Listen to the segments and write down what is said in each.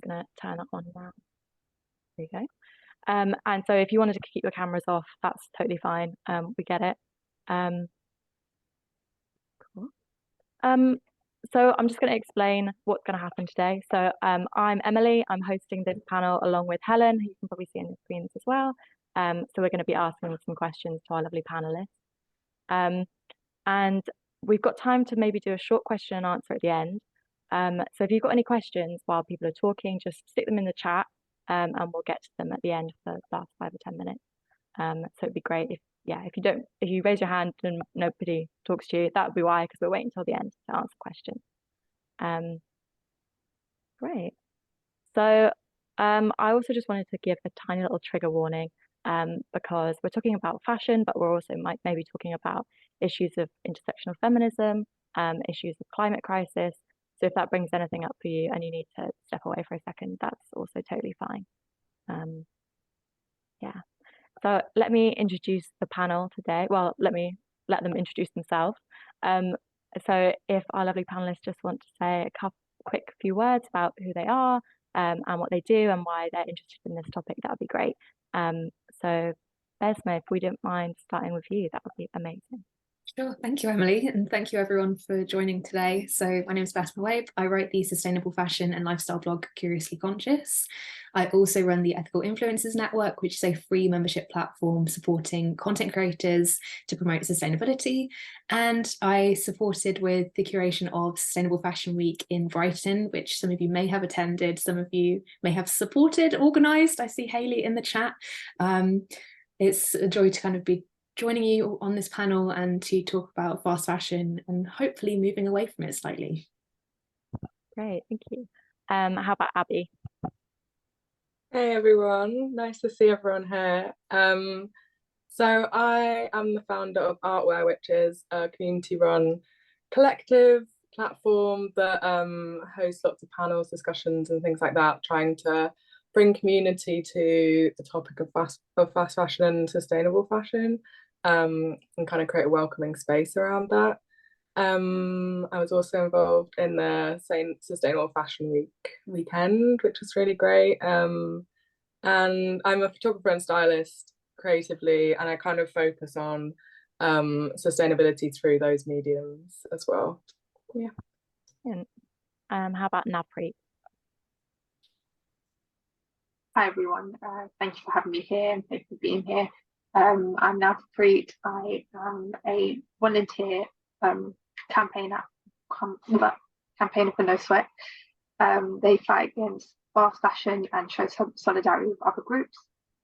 going to turn that on now. There you go. And so if you wanted to keep your cameras off, that's totally fine. We get it. Cool. So I'm just going to explain what's going to happen today. So I'm Emily. I'm hosting this panel along with Helen, who you can probably see on the screens as well. So we're going to be asking some questions to our lovely panelists. And we've got time to maybe do a short question and answer at the end. So if you've got any questions while people are talking, just stick them in the chat, and we'll get to them at the end for the last 5 or 10 minutes. So it'd be great if you raise your hand and nobody talks to you, that would be why, because we're waiting until the end to answer questions. Great. So I also just wanted to give a tiny little trigger warning, because we're talking about fashion, but we're also maybe talking about issues of intersectional feminism, issues of climate crisis. So if that brings anything up for you and you need to step away for a second, that's also totally fine. Yeah. So let me introduce the panel today. Well, let them introduce themselves. So if our lovely panelists just want to say a quick few words about who they are, and what they do and why they're interested in this topic, that would be great. So Esme, if we don't mind starting with you, that would be amazing. Sure, thank you, Emily, and thank you everyone for joining today. So my name is Basma Wabe. I write the sustainable fashion and lifestyle blog Curiously Conscious. I also run the Ethical Influencers Network, which is a free membership platform supporting content creators to promote sustainability. And I supported with the curation of Sustainable Fashion Week in Brighton, which some of you may have attended, some of you may have supported, organised. I see Hayley in the chat. It's a joy to kind of be joining you on this panel and to talk about fast fashion and hopefully moving away from it slightly. Great, thank you. How about Abby? Hey everyone, nice to see everyone here. So I am the founder of Artware, which is a community-run collective platform that hosts lots of panels, discussions and things like that, trying to bring community to the topic of fast fashion and sustainable fashion, and kind of create a welcoming space around that. I was also involved in the Sustainable Fashion Week weekend, which was really great. And I'm a photographer and stylist creatively, and I kind of focus on sustainability through those mediums as well. Yeah. And how about Napreet? Hi everyone, thank you for having me here and thank you for being here. I'm Napreet. I am a volunteer campaigner for No Sweat. They fight against fast fashion and show solidarity with other groups.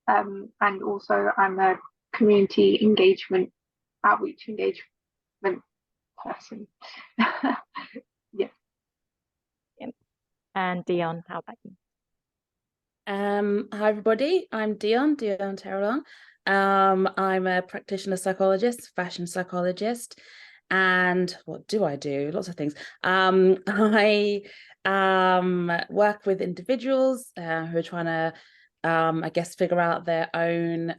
And also I'm a community outreach engagement person. Yeah. And Dion, how about you? Hi everybody, I'm Dion Terrelon. I'm a practitioner psychologist, fashion psychologist, and what do I do? Lots of things. I work with individuals who are trying to I guess figure out their own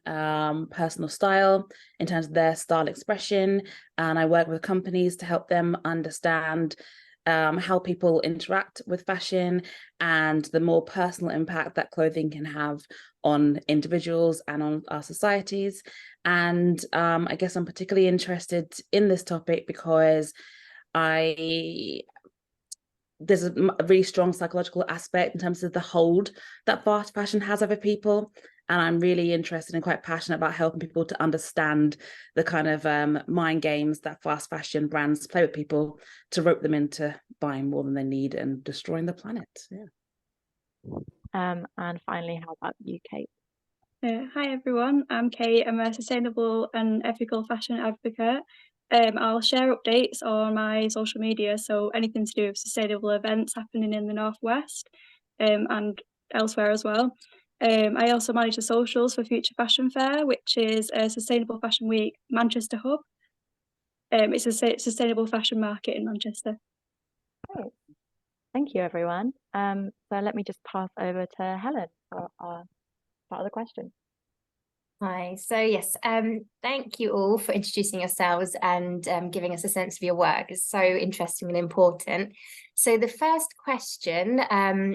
personal style in terms of their style expression, and I work with companies to help them understand how people interact with fashion and the more personal impact that clothing can have on individuals and on our societies. And I guess I'm particularly interested in this topic because there's a really strong psychological aspect in terms of the hold that fast fashion has over people. And I'm really interested and quite passionate about helping people to understand the kind of mind games that fast fashion brands play with people to rope them into buying more than they need and destroying the planet. Yeah. And finally, how about you, Kate? Hi everyone, I'm Kate. I'm a sustainable and ethical fashion advocate. I'll share updates on my social media, so anything to do with sustainable events happening in the Northwest and elsewhere as well. I also manage the socials for Future Fashion Fair, which is a Sustainable Fashion Week Manchester hub. It's a sustainable fashion market in Manchester. Great. Thank you, everyone. So let me just pass over to Helen for our part of the question. Hi. So yes, thank you all for introducing yourselves and giving us a sense of your work. It's so interesting and important. So the first question,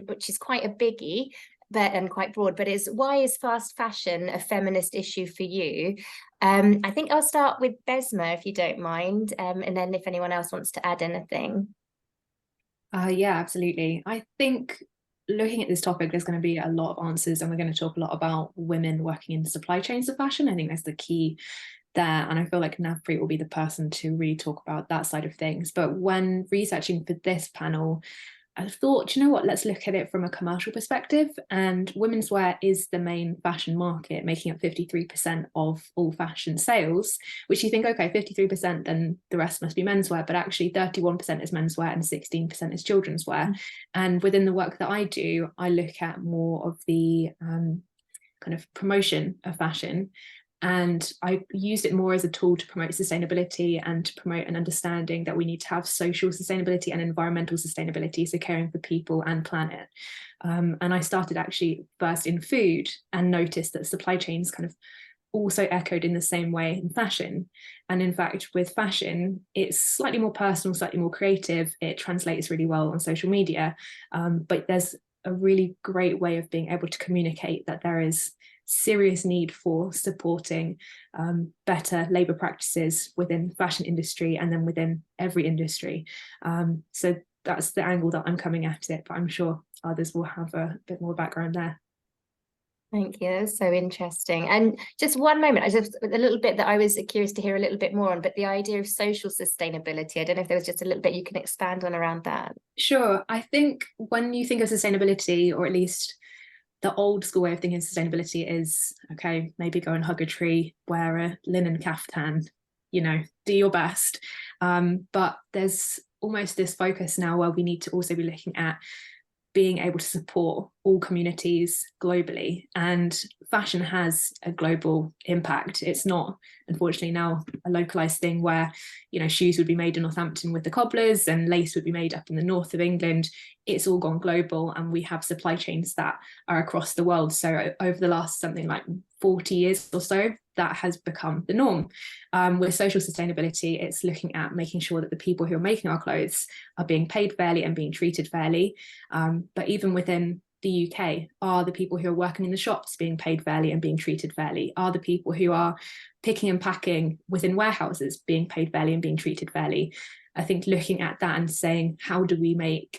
which is quite a biggie, and quite broad, but is why is fast fashion a feminist issue for you? I think I'll start with Besma, if you don't mind, and then if anyone else wants to add anything. Yeah, absolutely. I think looking at this topic, there's going to be a lot of answers, and we're going to talk a lot about women working in the supply chains of fashion. I think that's the key there. And I feel like Navpreet will be the person to really talk about that side of things. But when researching for this panel, I thought, you know what, let's look at it from a commercial perspective. And women's wear is the main fashion market, making up 53% of all fashion sales, which you think, okay, 53%, then the rest must be menswear. But actually 31% is menswear and 16% is children's wear. And within the work that I do, I look at more of the kind of promotion of fashion. And I used it more as a tool to promote sustainability and to promote an understanding that we need to have social sustainability and environmental sustainability, so caring for people and planet. And I started actually first in food and noticed that supply chains kind of also echoed in the same way in fashion. And in fact, with fashion, it's slightly more personal, slightly more creative. It translates really well on social media, but there's a really great way of being able to communicate that there is serious need for supporting better labour practices within the fashion industry and then within every industry. So that's the angle that I'm coming at it, but I'm sure others will have a bit more background there. Thank you. That's so interesting. And just one moment, I just a little bit that I was curious to hear a little bit more on, but the idea of social sustainability, I don't know if there was just a little bit you can expand on around that. Sure. I think when you think of sustainability, or at least the old school way of thinking of sustainability is, okay, maybe go and hug a tree, wear a linen caftan, you know, do your best. But there's almost this focus now where we need to also be looking at being able to support all communities globally, and fashion has a global impact. It's not, unfortunately, now a localized thing where, you know, shoes would be made in Northampton with the cobblers and lace would be made up in the north of England. It's all gone global, and we have supply chains that are across the world. So over the last something like 40 years or so, that has become the norm. With social sustainability, it's looking at making sure that the people who are making our clothes are being paid fairly and being treated fairly. But even within the UK, are the people who are working in the shops being paid fairly and being treated fairly? Are the people who are picking and packing within warehouses being paid fairly and being treated fairly? I think looking at that and saying, how do we make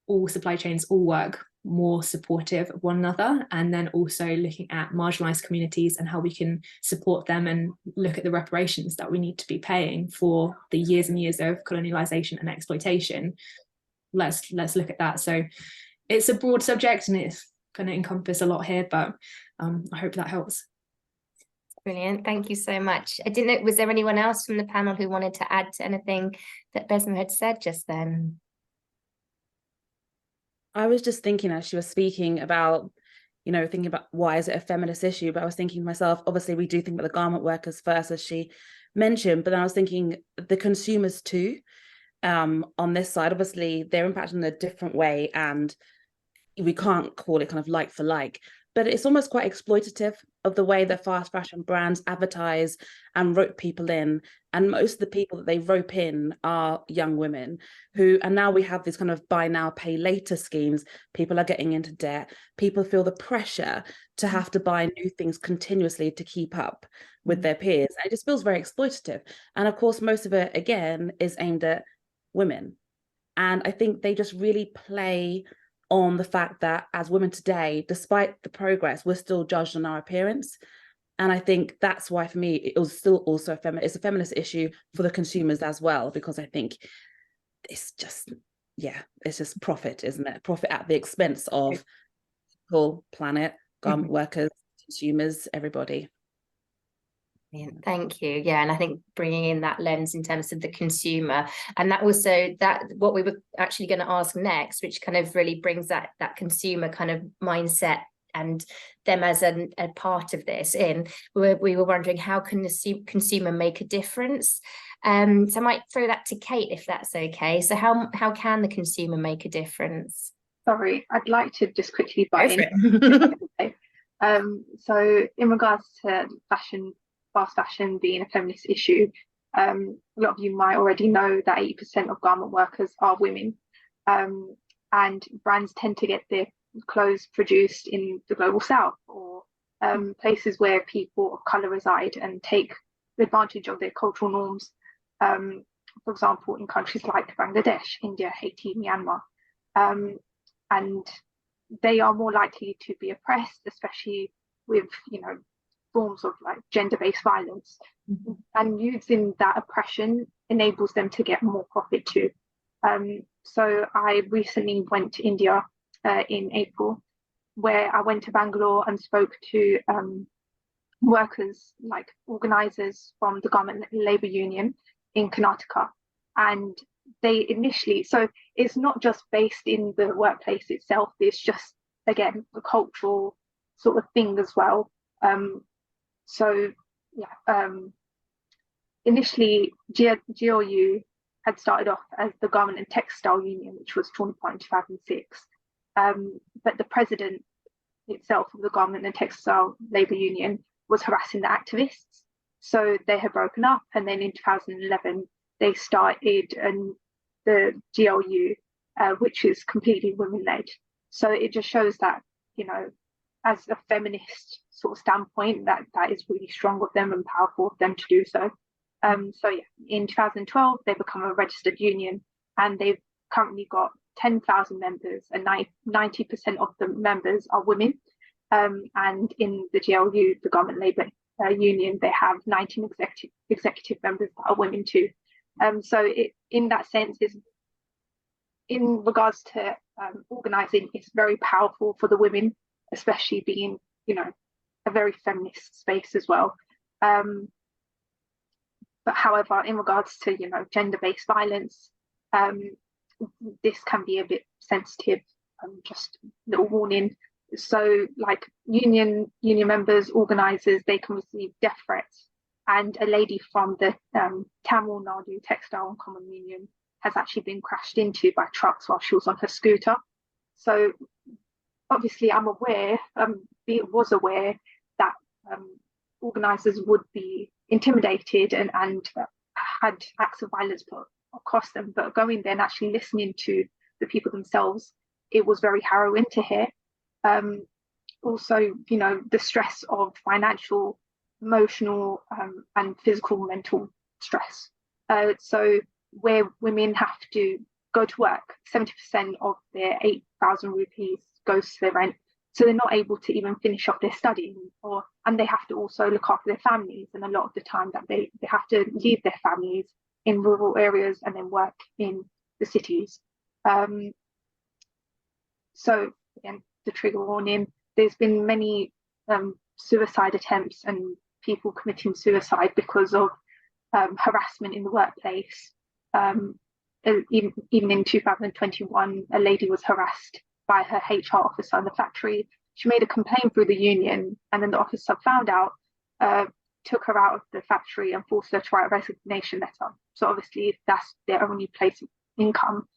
all supply chains all work more supportive of one another, and then also looking at marginalized communities and how we can support them and look at the reparations that we need to be paying for the years and years of colonialization and exploitation. Let's look at that. So it's a broad subject and it's going to encompass a lot here, but I hope that helps. Brilliant. Thank you so much. I didn't know, was there anyone else from the panel who wanted to add to anything that Besma had said just then? I was just thinking as she was speaking about, you know, thinking about why is it a feminist issue, but I was thinking to myself, obviously we do think about the garment workers first, as she mentioned, but then I was thinking the consumers too, on this side. Obviously they're impacted in a different way and we can't call it kind of like for like, but it's almost quite exploitative of the way that fast fashion brands advertise and rope people in. And most of the people that they rope in are young women who, and now we have this kind of buy now, pay later schemes. People are getting into debt. People feel the pressure to have to buy new things continuously to keep up with their peers. It just feels very exploitative. And of course, most of it, again, is aimed at women. And I think they just really play on the fact that as women today, despite the progress, we're still judged on our appearance. And I think that's why, for me, it was still also it's a feminist issue for the consumers as well, because I think it's just, yeah, it's just profit, isn't it? Profit at the expense of people, planet, garment workers, consumers, everybody. Thank you. Yeah, and I think bringing in that lens in terms of the consumer, and that also that what we were actually going to ask next, which kind of really brings that consumer kind of mindset and them as a part of this in. We were wondering, how can the consumer make a difference? So I might throw that to Kate, if that's okay. So how can the consumer make a difference? Sorry, I'd like to just quickly butt in. So in regards to fashion, fast fashion being a feminist issue, a lot of you might already know that 80% of garment workers are women, and brands tend to get their clothes produced in the global south, or places where people of colour reside, and take advantage of their cultural norms. For example, in countries like Bangladesh, India, Haiti, Myanmar, and they are more likely to be oppressed, especially with, forms of like gender-based violence. And using that oppression enables them to get more profit too. So I recently went to India in April, where I went to Bangalore and spoke to workers, like organisers from the Garment Labour Union in Karnataka. And they initially, so it's not just based in the workplace itself, it's just, again, a cultural sort of thing as well. Initially, GLU had started off as the Garment and Textile Union, which was torn apart in 2006. But the president itself of the Garment and Textile Labour Union was harassing the activists. So they had broken up, and then in 2011, they started the GLU, which is completely women-led. So it just shows that, as a feminist sort of standpoint, that is really strong of them and powerful of them to do so. In 2012, they become a registered union, and they've currently got 10,000 members, and 90% of the members are women. And in the GLU, the Garment Labour Union, they have 19 executive members that are women too. So in that sense, is in regards to organising, it's very powerful for the women, especially being, a very feminist space as well. But however, in regards to, gender-based violence, this can be a bit sensitive. Just a little warning. So like union members, organisers, they can receive death threats. And a lady from the Tamil Nadu Textile and Common Union has actually been crashed into by trucks while she was on her scooter. So obviously I'm aware, was aware that organisers would be intimidated and had acts of violence put across them, but going there and actually listening to the people themselves, it was very harrowing to hear. Also, the stress of financial, emotional, and physical, mental stress. So where women have to go to work, 70% of their 8,000 rupees goes to their rent. So they're not able to even finish off their studying, and they have to also look after their families. And a lot of the time that they have to leave their families in rural areas and then work in the cities. So again, the trigger warning, there's been many suicide attempts and people committing suicide because of harassment in the workplace. Even in 2021, a lady was harassed by her HR officer in the factory. She made a complaint through the union, and then the officer found out, took her out of the factory and forced her to write a resignation letter. So obviously, if that's their only place of income,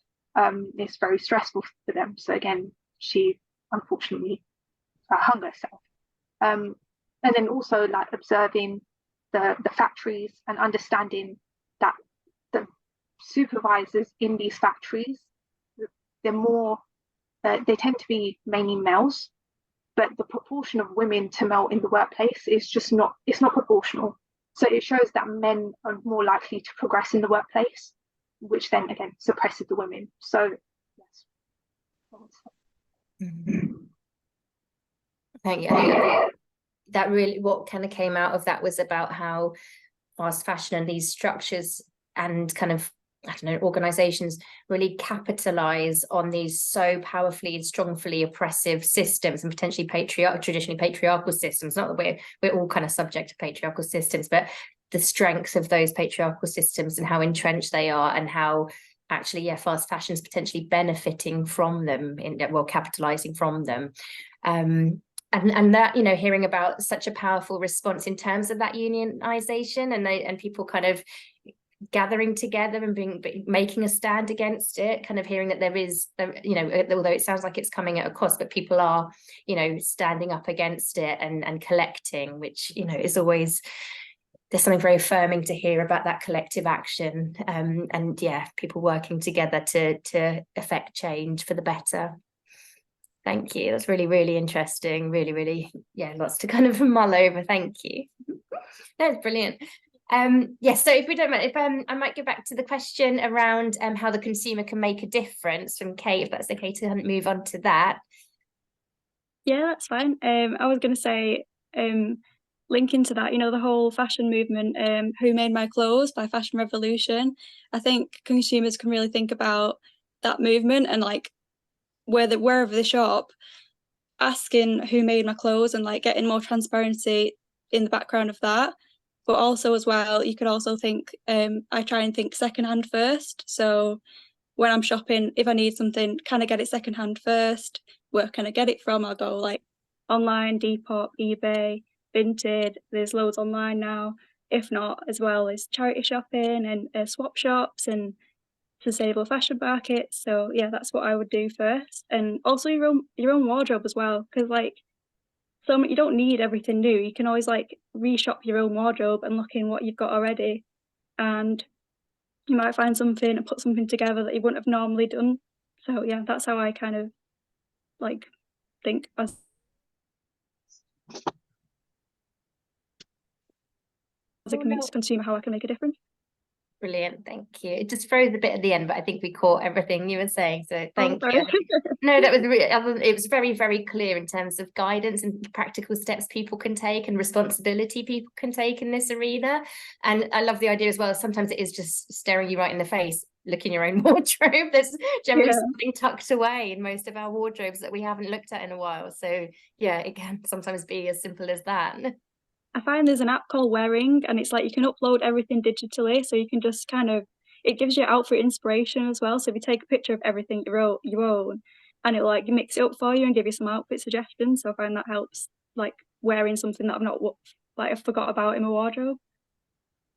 it's very stressful for them. So again, she unfortunately hung herself. And then also like observing the factories and understanding that the supervisors in these factories, they're more, they tend to be mainly males, but the proportion of women to male in the workplace is just not, it's not proportional. So it shows that men are more likely to progress in the workplace, which then again suppresses the women. So yes. Thank you. That really, what kind of came out of that was about how fast fashion and these structures and kind of, I don't know, organizations really capitalize on these so powerfully and strongly oppressive systems, and potentially traditionally patriarchal systems. Not that we're all kind of subject to patriarchal systems, but the strength of those patriarchal systems and how entrenched they are, and how actually, fast fashion is potentially benefiting from them, capitalizing from them. And that, hearing about such a powerful response in terms of that unionization and people kind of gathering together and making a stand against it, kind of hearing that there is, you know, although it sounds like it's coming at a cost, but people are, you know, standing up against it and collecting, which, you know, is always, there's something very affirming to hear about that collective action, and yeah, people working together to affect change for the better. Thank you. That's really, really interesting. Really, really, yeah, lots to kind of mull over. Thank you. That's brilliant. Yes, so if we don't mind, if I might go back to the question around how the consumer can make a difference from Kate, if that's okay to move on to that. Yeah, that's fine. I was going to say, linking to that, you know, the whole fashion movement, Who Made My Clothes by Fashion Revolution. I think consumers can really think about that movement and like wherever they shop, asking who made my clothes and like getting more transparency in the background of that. But also as well, you could also think, I try and think secondhand first. So when I'm shopping, if I need something, can I get it secondhand first? Where can I get it from? I'll go like online, Depop, eBay, Vinted. There's loads online now. If not, as well as charity shopping and swap shops and sustainable fashion markets. So yeah, that's what I would do first. And also your own wardrobe as well, because like you don't need everything new. You can always like reshop your own wardrobe and look in what you've got already, and you might find something and put something together that you wouldn't have normally done. So yeah, that's how I kind of like think as a consumer, how I can make a difference. Brilliant, thank you. It just froze a bit at the end, but I think we caught everything you were saying, so thank you. No, that was really, it was very, very clear in terms of guidance and practical steps people can take and responsibility people can take in this arena. And I love the idea as well, sometimes it is just staring you right in the face, look in your own wardrobe. There's generally something tucked away in most of our wardrobes that we haven't looked at in a while. So yeah, it can sometimes be as simple as that. I find there's an app called Wearing, and it's like you can upload everything digitally, so you can just kind of, it gives you outfit inspiration as well. So if you take a picture of everything you own, and it like mix it up for you and give you some outfit suggestions. So I find that helps, like wearing something that I forgot about in my wardrobe.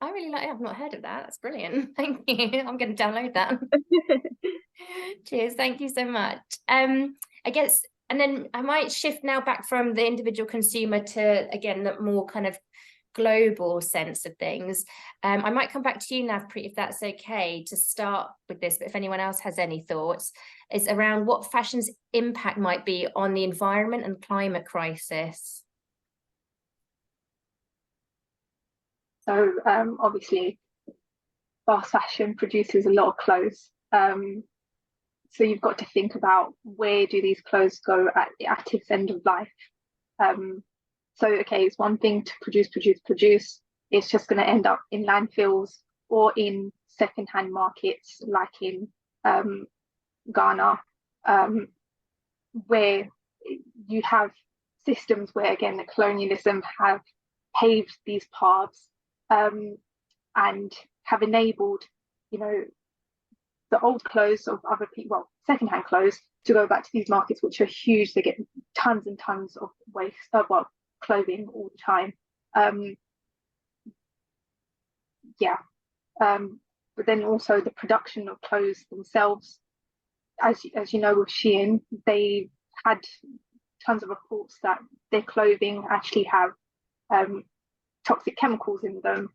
I really like it. I've not heard of that. That's brilliant. Thank you. I'm going to download that. Cheers. Thank you so much. I guess, and then I might shift now back from the individual consumer to, again, the more kind of global sense of things. I might come back to you, Navpreet, if that's okay, to start with this, but if anyone else has any thoughts, is around what fashion's impact might be on the environment and climate crisis. So obviously, fast fashion produces a lot of clothes. So you've got to think about where do these clothes go at its end of life. So okay, it's one thing to produce. It's just going to end up in landfills or in secondhand markets like in Ghana, where you have systems where, again, the colonialism have paved these paths and have enabled, you know, the old clothes of other people, well, secondhand clothes, to go back to these markets, which are huge. They get tons and tons of waste, clothing all the time. But then also the production of clothes themselves, as you know, with Shein, they had tons of reports that their clothing actually have toxic chemicals in them.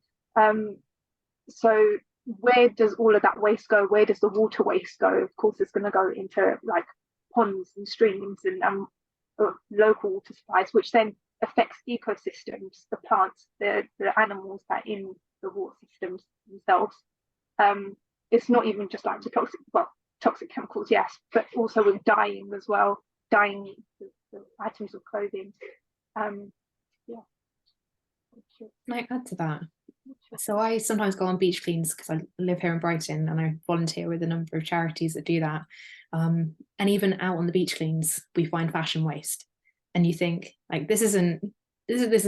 So where does all of that waste go? Where does the water waste go? Of course, it's going to go into like ponds and streams and local water supplies, which then affects ecosystems, the plants, the animals that are in the water systems themselves. It's not even just like the toxic chemicals, yes, but also with dyeing as well, dyeing the items of clothing. Can I add to that? So I sometimes go on beach cleans because I live here in Brighton and I volunteer with a number of charities that do that. And even out on the beach cleans, we find fashion waste. And you think, like, this is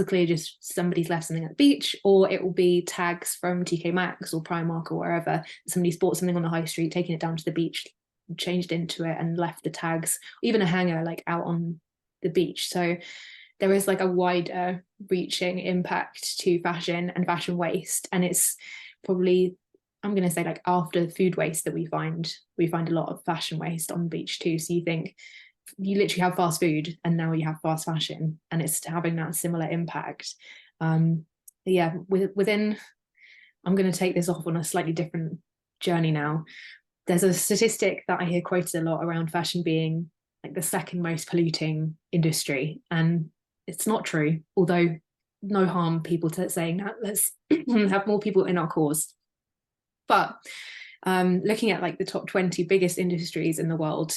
clearly just somebody's left something at the beach, or it will be tags from TK Maxx or Primark or wherever. Somebody's bought something on the high street, taken it down to the beach, changed into it and left the tags, even a hanger like out on the beach. So there is like a wider reaching impact to fashion and fashion waste, and it's probably I'm going to say, like, after food waste that we find a lot of fashion waste on the beach too. So you think you literally have fast food and now you have fast fashion, and it's having that similar impact. Yeah, within, I'm going to take this off on a slightly different journey now. There's a statistic that I hear quoted a lot around fashion being like the second most polluting industry, and it's not true, although no harm people to saying that. Let's have more people in our cause. But looking at like the top 20 biggest industries in the world,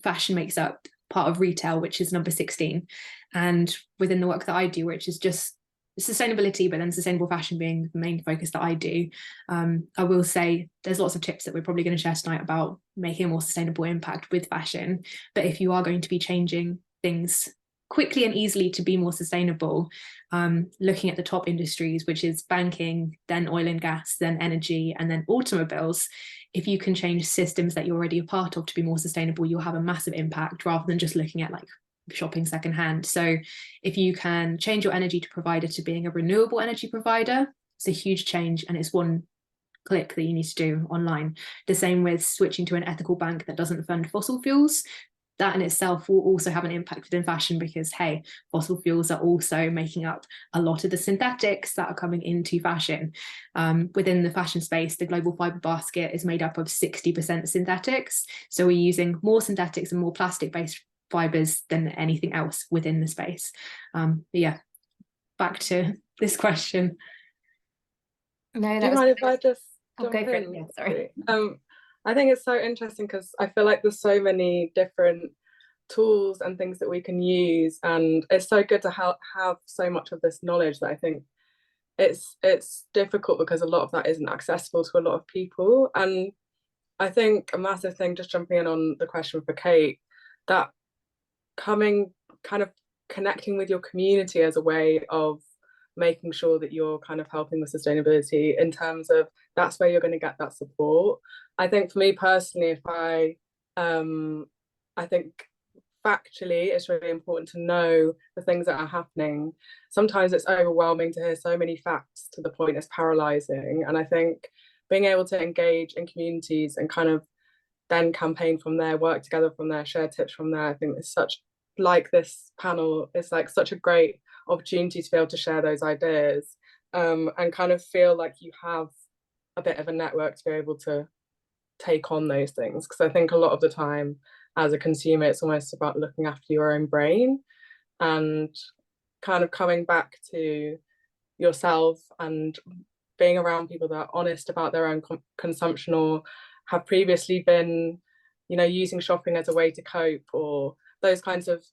fashion makes up part of retail, which is number 16. And within the work that I do, which is just sustainability, but then sustainable fashion being the main focus that I do, I will say there's lots of tips that we're probably going to share tonight about making a more sustainable impact with fashion. But if you are going to be changing things quickly and easily to be more sustainable, looking at the top industries, which is banking, then oil and gas, then energy, and then automobiles, if you can change systems that you're already a part of to be more sustainable, you'll have a massive impact, rather than just looking at like shopping secondhand. So if you can change your energy provider to being a renewable energy provider, it's a huge change, and it's one click that you need to do online. The same with switching to an ethical bank that doesn't fund fossil fuels. That in itself will also have an impact within fashion, because hey, fossil fuels are also making up a lot of the synthetics that are coming into fashion. Within the fashion space, the global fiber basket is made up of 60% synthetics. So we're using more synthetics and more plastic-based fibers than anything else within the space. But yeah, back to this question. No, Do you mind if I just jump go for it? in? Yeah, sorry. I think it's so interesting because I feel like there's so many different tools and things that we can use, and it's so good to have so much of this knowledge that I think it's difficult because a lot of that isn't accessible to a lot of people. And I think a massive thing, just jumping in on the question for Kate, that connecting with your community as a way of making sure that you're kind of helping with sustainability, in terms of that's where you're going to get that support. I think for me personally, if I think factually it's really important to know the things that are happening. Sometimes it's overwhelming to hear so many facts to the point it's paralyzing, and I think being able to engage in communities and kind of then campaign from there, work together from there, share tips from there, I think it's such, like this panel, it's like such a great opportunity to be able to share those ideas, and kind of feel like you have a bit of a network to be able to take on those things. Because I think a lot of the time as a consumer, it's almost about looking after your own brain and kind of coming back to yourself and being around people that are honest about their own consumption, or have previously been, using shopping as a way to cope, or those kinds of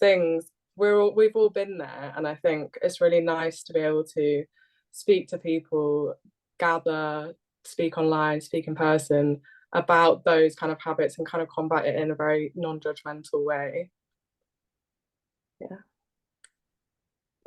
things. We've all been there, and I think it's really nice to be able to speak to people, gather, speak online, speak in person about those kind of habits, and kind of combat it in a very non-judgmental way. Yeah.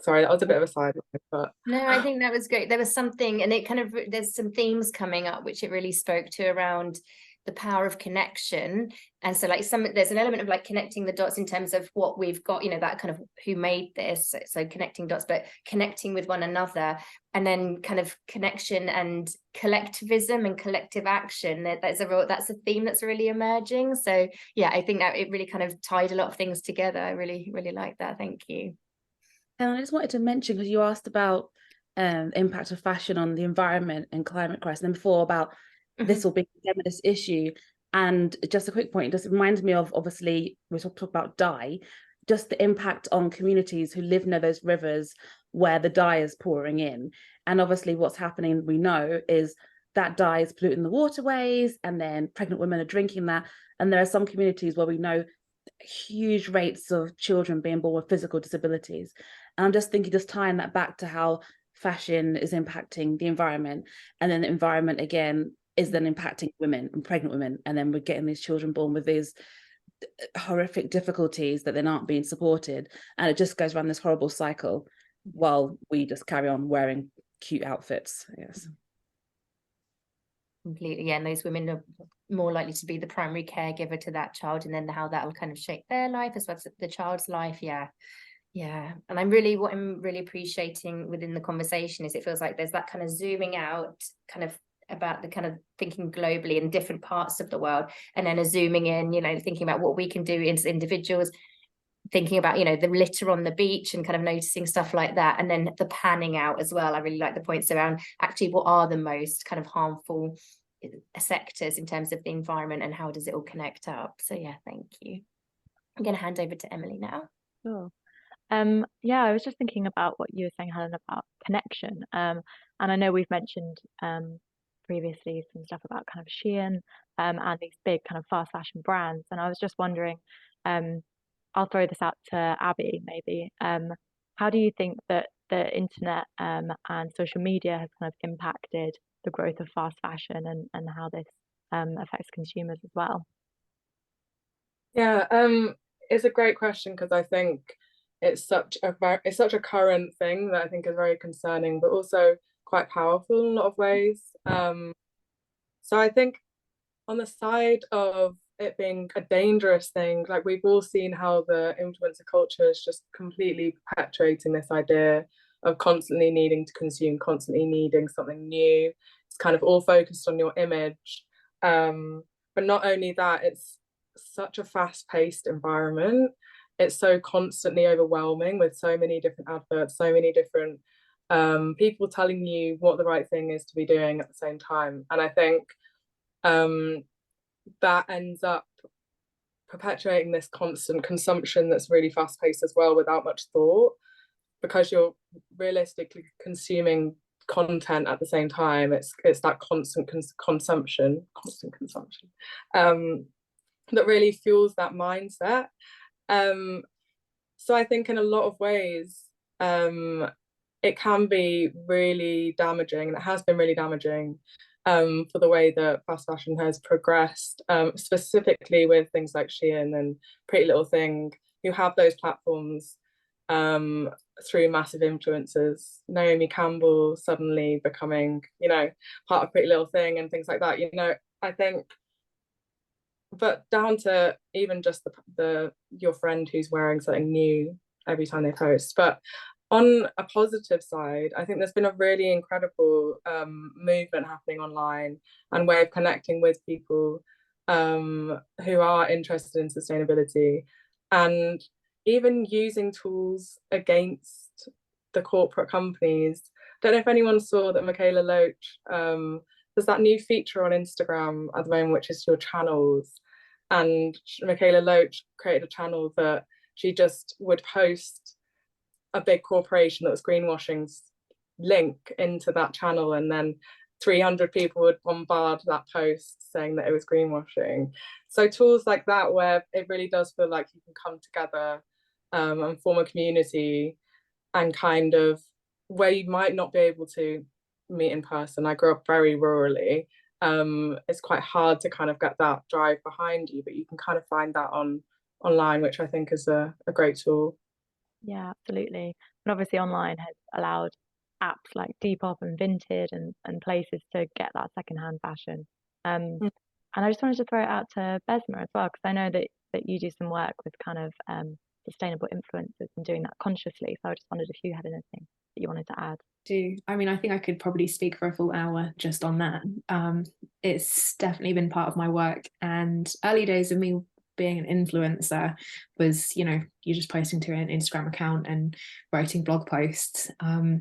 Sorry, that was a bit of a side line, but no, I think that was great. There was something, and it kind of, there's some themes coming up which it really spoke to around the power of connection. And so like there's an element of like connecting the dots in terms of what we've got, that kind of who made this, so connecting dots, but connecting with one another, and then kind of connection and collectivism and collective action. That's a theme that's really emerging. So yeah, I think that it really kind of tied a lot of things together. I really like that. Thank you. And I just wanted to mention, because you asked about impact of fashion on the environment and climate crisis, and then before about this will be a feminist issue. And just a quick point, it just reminds me of, obviously, we talk about dye, just the impact on communities who live near those rivers where the dye is pouring in. And obviously what's happening, we know, is that dye is polluting the waterways, and then pregnant women are drinking that. And there are some communities where we know huge rates of children being born with physical disabilities. And I'm just thinking, just tying that back to how fashion is impacting the environment, and then the environment again is then impacting women and pregnant women, and then we're getting these children born with these horrific difficulties that then aren't being supported, and it just goes around this horrible cycle while we just carry on wearing cute outfits, I guess. Completely, yeah. And those women are more likely to be the primary caregiver to that child, and then how that will kind of shape their life as well as the child's life. Yeah. And what I'm really appreciating within the conversation is it feels like there's that kind of zooming out, kind of about the kind of thinking globally in different parts of the world, and then zooming in, you know, thinking about what we can do as individuals, thinking about, you know, the litter on the beach and kind of noticing stuff like that, and then the panning out as well. I really like the points around actually what are the most kind of harmful sectors in terms of the environment and how does it all connect up. So yeah, thank you. I'm going to hand over to Emily now. Sure. Yeah, I was just thinking about what you were saying, Helen, about connection. And I know we've mentioned previously some stuff about kind of Shein and these big kind of fast fashion brands. And I was just wondering, I'll throw this out to Abby maybe. How do you think that the internet and social media has kind of impacted the growth of fast fashion and how this affects consumers as well? Yeah, it's a great question because I think it's such a current thing that I think is very concerning, but also quite powerful in a lot of ways. So I think on the side of it being a dangerous thing, like we've all seen how the influencer culture is just completely perpetuating this idea of constantly needing to consume, constantly needing something new. It's kind of all focused on your image. But not only that, it's such a fast-paced environment. It's so constantly overwhelming with so many different adverts, so many different people telling you what the right thing is to be doing at the same time. And I think that ends up perpetuating this constant consumption that's really fast-paced as well, without much thought, because you're realistically consuming content at the same time. It's that constant consumption that really fuels that mindset. So I think in a lot of ways it can be really damaging, and it has been really damaging for the way that fast fashion has progressed, specifically with things like Shein and Pretty Little Thing, who have those platforms through massive influencers. Naomi Campbell suddenly becoming, you know, part of Pretty Little Thing and things like that. You know, I think, but down to even just your friend who's wearing something new every time they post. But on a positive side, I think there's been a really incredible movement happening online and way of connecting with people who are interested in sustainability, and even using tools against the corporate companies. Don't know if anyone saw that Michaela Loach, there's that new feature on Instagram at the moment, which is your channels. And Michaela Loach created a channel that she just would post a big corporation that was greenwashing's link into that channel, and then 300 people would bombard that post saying that it was greenwashing. So tools like that, where it really does feel like you can come together and form a community, and kind of where you might not be able to meet in person. I grew up very rurally. It's quite hard to kind of get that drive behind you, but you can kind of find that online, which I think is a great tool. Yeah, absolutely. And obviously online has allowed apps like Depop and Vinted and places to get that secondhand fashion. And I just wanted to throw it out to Besma as well, because I know that you do some work with kind of sustainable influencers and doing that consciously. So I just wondered if you had anything that you wanted to add. I mean, I think I could probably speak for a full hour just on that. It's definitely been part of my work, and early days of me being an influencer was, you know, you just posting to an Instagram account and writing blog posts. I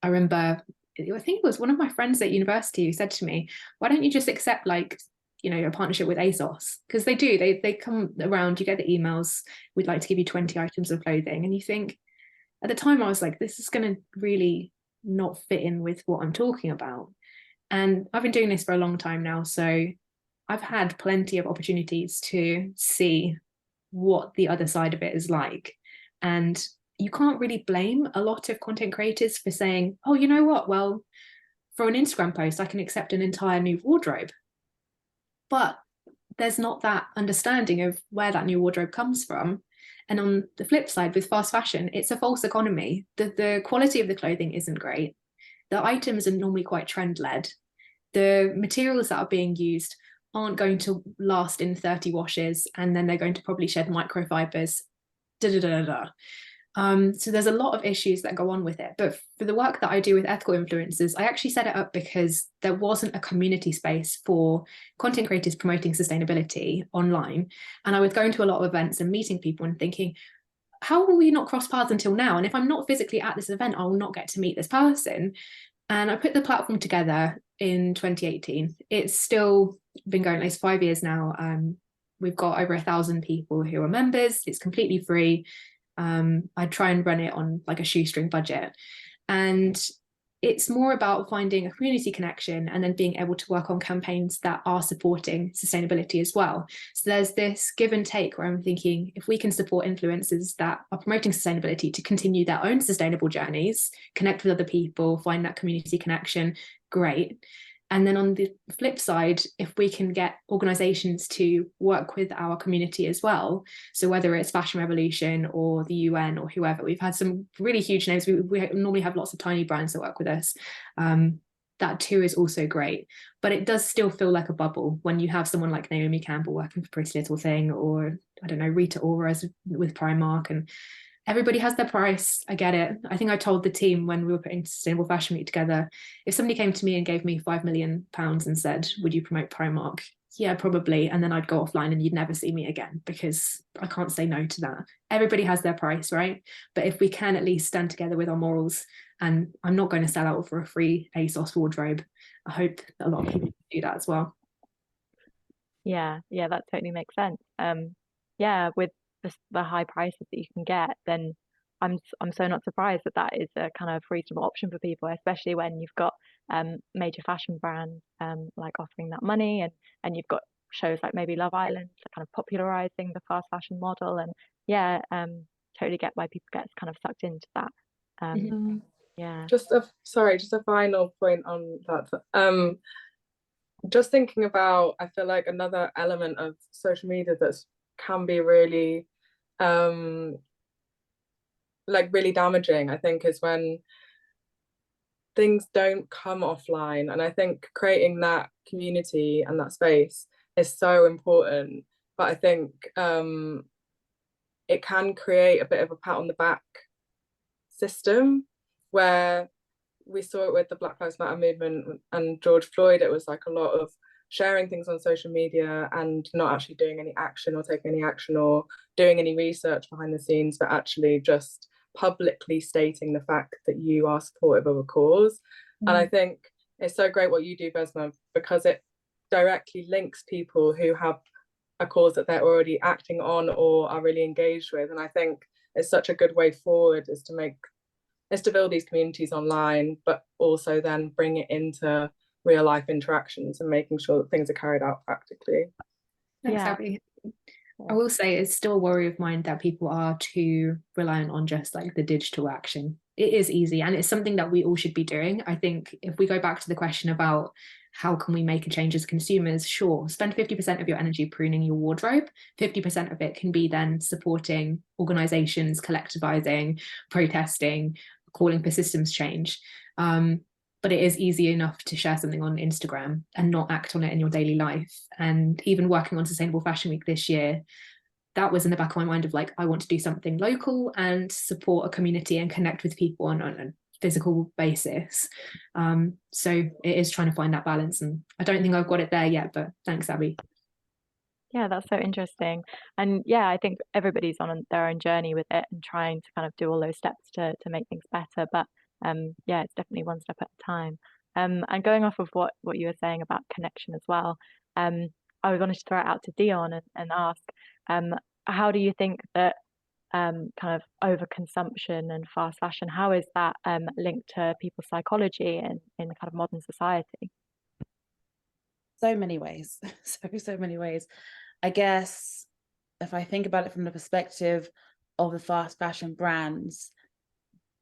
remember, I think it was one of my friends at university who said to me, why don't you just accept, like, you know, a partnership with ASOS? Because they do, they come around, you get the emails, we'd like to give you 20 items of clothing. And you think, at the time I was like, this is going to really not fit in with what I'm talking about. And I've been doing this for a long time now, so I've had plenty of opportunities to see what the other side of it is like. And you can't really blame a lot of content creators for saying, oh, you know what, well, for an Instagram post, I can accept an entire new wardrobe. But there's not that understanding of where that new wardrobe comes from. And on the flip side, with fast fashion, it's a false economy. The quality of the clothing isn't great. The items are normally quite trend-led. The materials that are being used aren't going to last in 30 washes, and then they're going to probably shed microfibers. So there's a lot of issues that go on with it. But for the work that I do with ethical influencers, I actually set it up because there wasn't a community space for content creators promoting sustainability online. And I was going to a lot of events and meeting people and thinking, how will we not cross paths until now? And if I'm not physically at this event, I will not get to meet this person. And I put the platform together in 2018. It's still been going, it's 5 years now. We've got over 1,000 people who are members. It's completely free. I try and run it on like a shoestring budget. And it's more about finding a community connection and then being able to work on campaigns that are supporting sustainability as well. So there's this give and take where I'm thinking, if we can support influencers that are promoting sustainability to continue their own sustainable journeys, connect with other people, find that community connection, great. And then on the flip side, if we can get organizations to work with our community as well, so whether it's Fashion Revolution or the UN or whoever, we've had some really huge names. We normally have lots of tiny brands that work with us. That too is also great. But it does still feel like a bubble when you have someone like Naomi Campbell working for Pretty Little Thing, or I don't know, Rita Ora with Primark, and everybody has their price. I get it. I think I told the team when we were putting Sustainable Fashion Week together, if somebody came to me and gave me £5 million and said, would you promote Primark? Yeah, probably. And then I'd go offline and you'd never see me again, because I can't say no to that. Everybody has their price, right? But if we can at least stand together with our morals, and I'm not going to sell out for a free ASOS wardrobe, I hope that a lot of people do that as well. Yeah, that totally makes sense. Yeah, with the high prices that you can get, then I'm so not surprised that that is a kind of reasonable option for people, especially when you've got major fashion brands like offering that money, and you've got shows like maybe Love Island kind of popularizing the fast fashion model, and yeah, totally get why people get kind of sucked into that. Yeah. Just a final point on that. Just thinking about, I feel like another element of social media that's can be really really damaging, I think, is when things don't come offline. And I think creating that community and that space is so important. But I think it can create a bit of a pat on the back system, where we saw it with the Black Lives Matter movement and George Floyd. It was like a lot of sharing things on social media and not actually doing any action or taking any action or doing any research behind the scenes, but actually just publicly stating the fact that you are supportive of a cause. And I think it's so great what you do, Besma, because it directly links people who have a cause that they're already acting on or are really engaged with. And I think it's such a good way forward is to build these communities online, but also then bring it into real life interactions and making sure that things are carried out practically. Thanks, Abby. I will say it's still a worry of mine that people are too reliant on just like the digital action. It is easy, and it's something that we all should be doing. I think if we go back to the question about how can we make a change as consumers, sure, spend 50% of your energy pruning your wardrobe. 50% of it can be then supporting organizations, collectivizing, protesting, calling for systems change. But it is easy enough to share something on Instagram and not act on it in your daily life. And even working on Sustainable Fashion Week this year, that was in the back of my mind of like, I want to do something local and support a community and connect with people on a physical basis. So it is trying to find that balance, and I don't think I've got it there yet, but thanks, Abby. Yeah, that's so interesting. And yeah, I think everybody's on their own journey with it and trying to kind of do all those steps to make things better. But yeah, it's definitely one step at a time. And going off of what you were saying about connection as well, I wanted to throw it out to Dion and ask, how do you think that kind of overconsumption and fast fashion, how is that linked to people's psychology in kind of modern society? So many ways, so many ways. I guess if I think about it from the perspective of the fast fashion brands,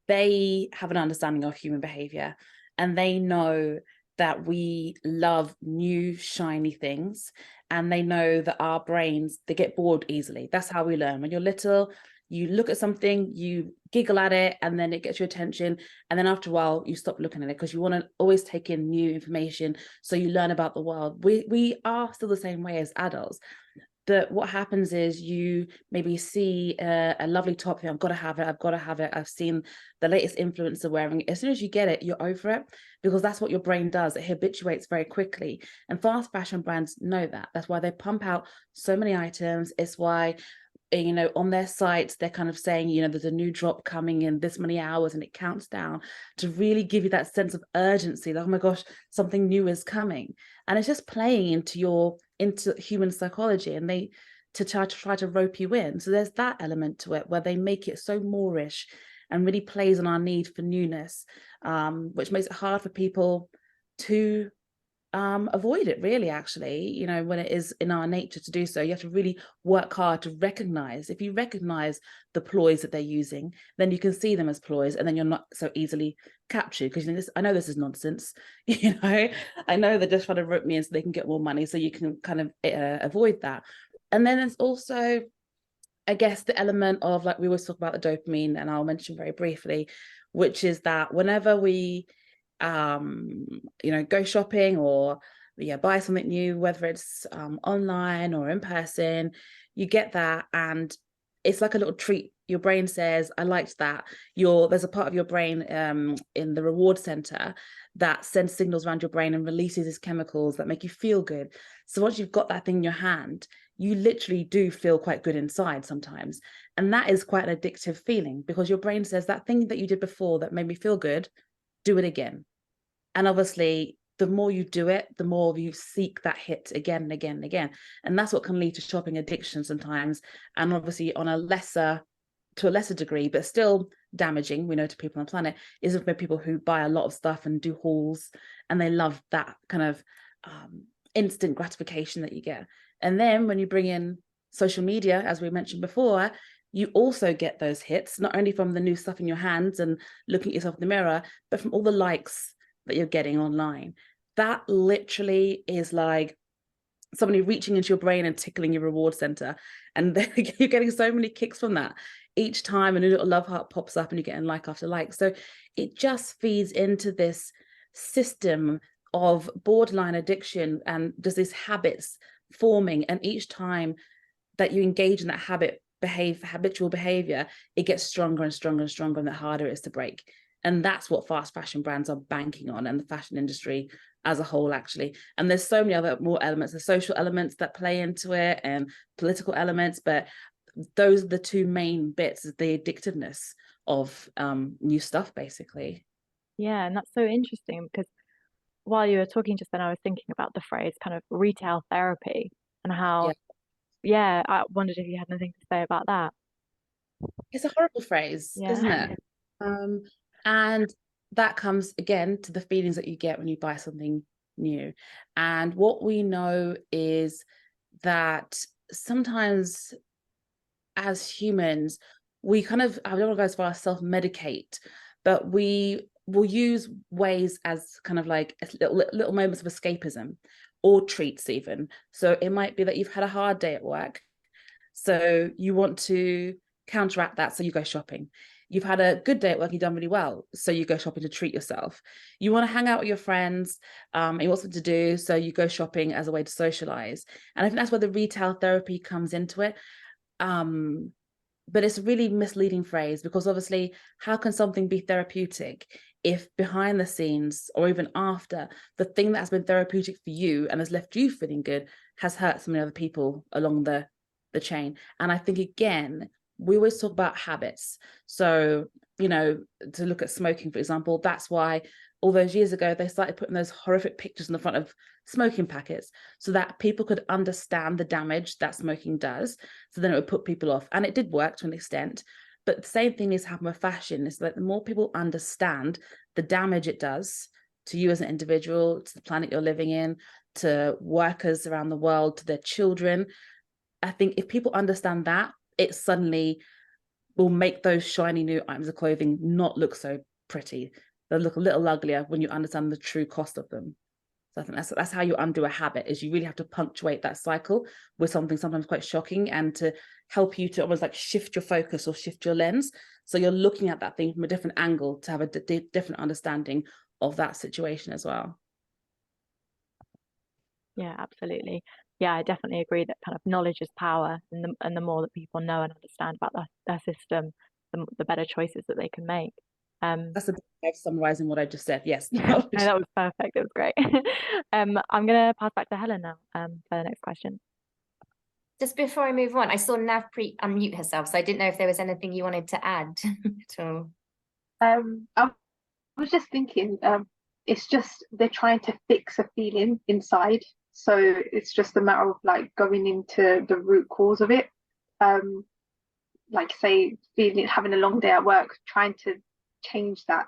they have an understanding of human behavior, and they know that we love new shiny things, and they know that our brains, they get bored easily. That's how we learn. When you're little, you look at something, you giggle at it, and then it gets your attention, and then after a while you stop looking at it because you want to always take in new information, so you learn about the world. We are still the same way as adults. that what happens is you maybe see a lovely top thing, I've got to have it, I've got to have it, I've seen the latest influencer wearing it. As soon as you get it, you're over it, because that's what your brain does. It habituates very quickly. And fast fashion brands know that. That's why they pump out so many items. It's why, you know, on their sites, they're kind of saying, you know, there's a new drop coming in this many hours, and it counts down to really give you that sense of urgency, like, oh my gosh, something new is coming. And it's just playing into human psychology, and they try to rope you in. So there's that element to it, where they make it so Moorish and really plays on our need for newness, which makes it hard for people to avoid it, really. Actually, you know, when it is in our nature to do so, you have to really work hard to recognize. If you recognize the ploys that they're using, then you can see them as ploys, and then you're not so easily captured, because you know, I know this is nonsense. You know, I know they're just trying to rope me in so they can get more money, so you can kind of avoid that. And then there's also, I guess, the element of, like, we always talk about the dopamine, and I'll mention very briefly, which is that whenever we you know, go shopping or buy something new, whether it's online or in person, you get that, and it's like a little treat. Your brain says, I liked that. There's a part of your brain in the reward center that sends signals around your brain and releases these chemicals that make you feel good. So once you've got that thing in your hand, you literally do feel quite good inside sometimes. And that is quite an addictive feeling, because your brain says, that thing that you did before that made me feel good, do it again. And obviously, the more you do it, the more you seek that hit again and again and again. And that's what can lead to shopping addiction sometimes. And obviously, to a lesser degree, but still damaging, we know, to people on the planet, is for people who buy a lot of stuff and do hauls, and they love that kind of instant gratification that you get. And then when you bring in social media, as we mentioned before, you also get those hits, not only from the new stuff in your hands and looking at yourself in the mirror, but from all the likes that you're getting online. That literally is like somebody reaching into your brain and tickling your reward center, and you're getting so many kicks from that. Each time a new little love heart pops up, and you're getting like after like. So it just feeds into this system of borderline addiction, and there's these habits forming, and each time that you engage in that habitual behavior, it gets stronger and stronger and stronger, and the harder it is to break. And that's what fast fashion brands are banking on, and the fashion industry as a whole, actually. And there's so many other more elements, the social elements that play into it, and political elements, but those are the two main bits, the addictiveness of new stuff, basically. Yeah, and that's so interesting, because while you were talking just then, I was thinking about the phrase kind of retail therapy, and how, I wondered if you had anything to say about that. It's a horrible phrase, isn't it? And that comes again to the feelings that you get when you buy something new. And what we know is that sometimes as humans, we kind of, I don't want to go as far as self-medicate, but we will use ways as kind of like little moments of escapism, or treats even. So it might be that you've had a hard day at work, so you want to counteract that, so you go shopping. You've had a good day at work, you've done really well, so you go shopping to treat yourself. You want to hang out with your friends, and you want something to do, so you go shopping as a way to socialize. And I think that's where the retail therapy comes into it. But it's a really misleading phrase, because obviously, how can something be therapeutic if behind the scenes, or even after, the thing that has been therapeutic for you and has left you feeling good has hurt so many other people along the chain? And I think, again, we always talk about habits. So, you know, to look at smoking, for example, that's why all those years ago they started putting those horrific pictures in the front of smoking packets, so that people could understand the damage that smoking does. So then it would put people off, and it did work to an extent. But the same thing is happening with fashion. Is that the more people understand the damage it does to you as an individual, to the planet you're living in, to workers around the world, to their children, I think if people understand that, it suddenly will make those shiny new items of clothing not look so pretty. They'll look a little uglier when you understand the true cost of them. So I think that's how you undo a habit, is you really have to punctuate that cycle with something sometimes quite shocking, and to help you to almost like shift your focus or shift your lens. So you're looking at that thing from a different angle to have a different understanding of that situation as well. Yeah, absolutely. yeah, I definitely agree that kind of knowledge is power, and the more that people know and understand about their system, the better choices that they can make. That's a bit of summarizing what I just said. Yes. No, that was perfect. It was great. I'm gonna pass back to Helen now for the next question. Just before I move on, I saw Navpreet unmute herself, so I didn't know if there was anything you wanted to add at all. I was just thinking, it's just they're trying to fix a feeling inside, so it's just a matter of like going into the root cause of it. Like say feeling having a long day at work, trying to change that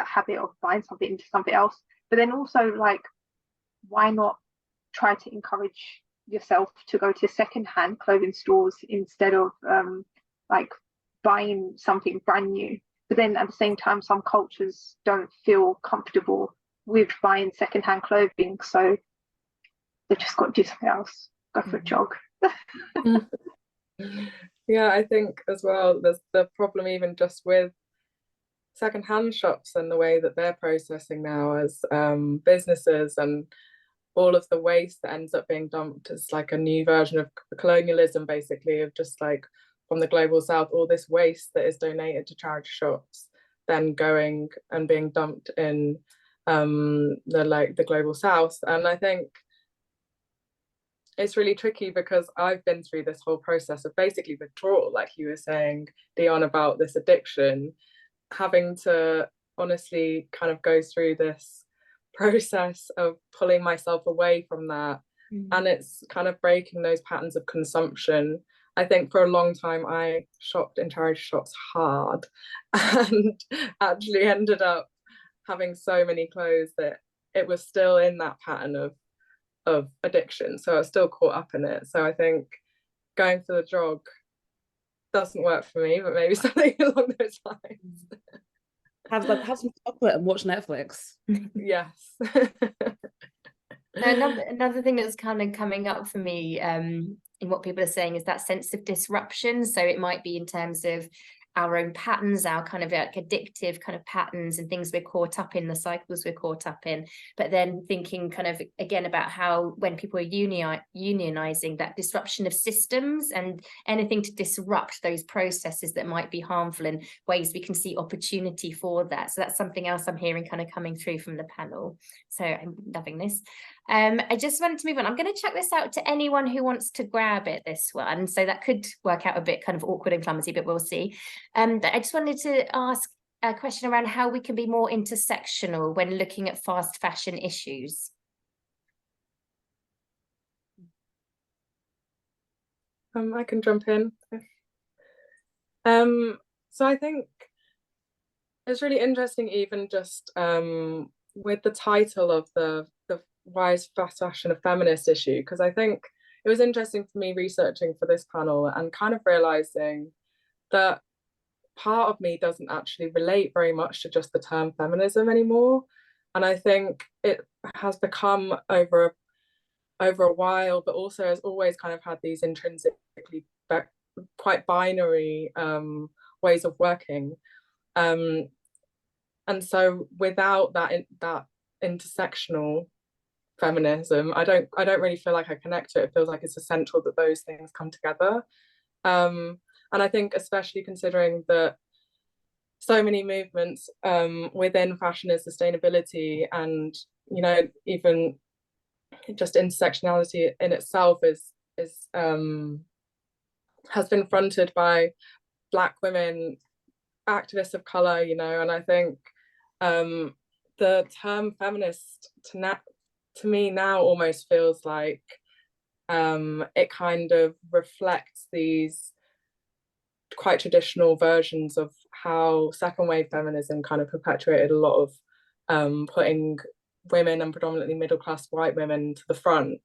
habit of buying something into something else. But then also like, why not try to encourage yourself to go to secondhand clothing stores instead of like buying something brand new? But then at the same time, some cultures don't feel comfortable with buying secondhand clothing, so they've just got to do something else, go for a jog. Yeah, I think as well there's the problem even just with secondhand shops and the way that they're processing now as businesses, and all of the waste that ends up being dumped as like a new version of colonialism, basically, of just like from the global south, all this waste that is donated to charity shops then going and being dumped in the global south. And I think it's really tricky because I've been through this whole process of basically withdrawal, like you were saying, Dion, about this addiction, having to honestly kind of go through this process of pulling myself away from that. And it's kind of breaking those patterns of consumption. I think for a long time I shopped in charity shops hard and actually ended up having so many clothes that it was still in that pattern of addiction, so I was still caught up in it. So I think going for the jog doesn't work for me, but maybe something along those lines. Have some chocolate and watch Netflix. Yes. Another thing that's kind of coming up for me in what people are saying is that sense of disruption. So it might be in terms of our own patterns, our kind of like addictive kind of patterns and things we're caught up in, the cycles we're caught up in, but then thinking kind of again about how when people are unionizing, that disruption of systems and anything to disrupt those processes that might be harmful, in ways we can see opportunity for that. So that's something else I'm hearing kind of coming through from the panel. So I'm loving this. I just wanted to move on. I'm going to chuck this out to anyone who wants to grab it, this one. So that could work out a bit kind of awkward and clumsy, but we'll see. But I just wanted to ask a question around how we can be more intersectional when looking at fast fashion issues. I can jump in. So I think it's really interesting, even just with the title of the why is fast fashion a feminist issue? Because I think it was interesting for me researching for this panel and kind of realizing that part of me doesn't actually relate very much to just the term feminism anymore. And I think it has become over a while, but also has always kind of had these intrinsically quite binary ways of working. And so without that intersectional feminism, I don't really feel like I connect to it. It feels like it's essential that those things come together. And I think especially considering that so many movements within fashion is sustainability, and even just intersectionality in itself is has been fronted by Black women, activists of color, and I think the term feminist to me now almost feels like it kind of reflects these quite traditional versions of how second wave feminism kind of perpetuated a lot of putting women and predominantly middle class white women to the front.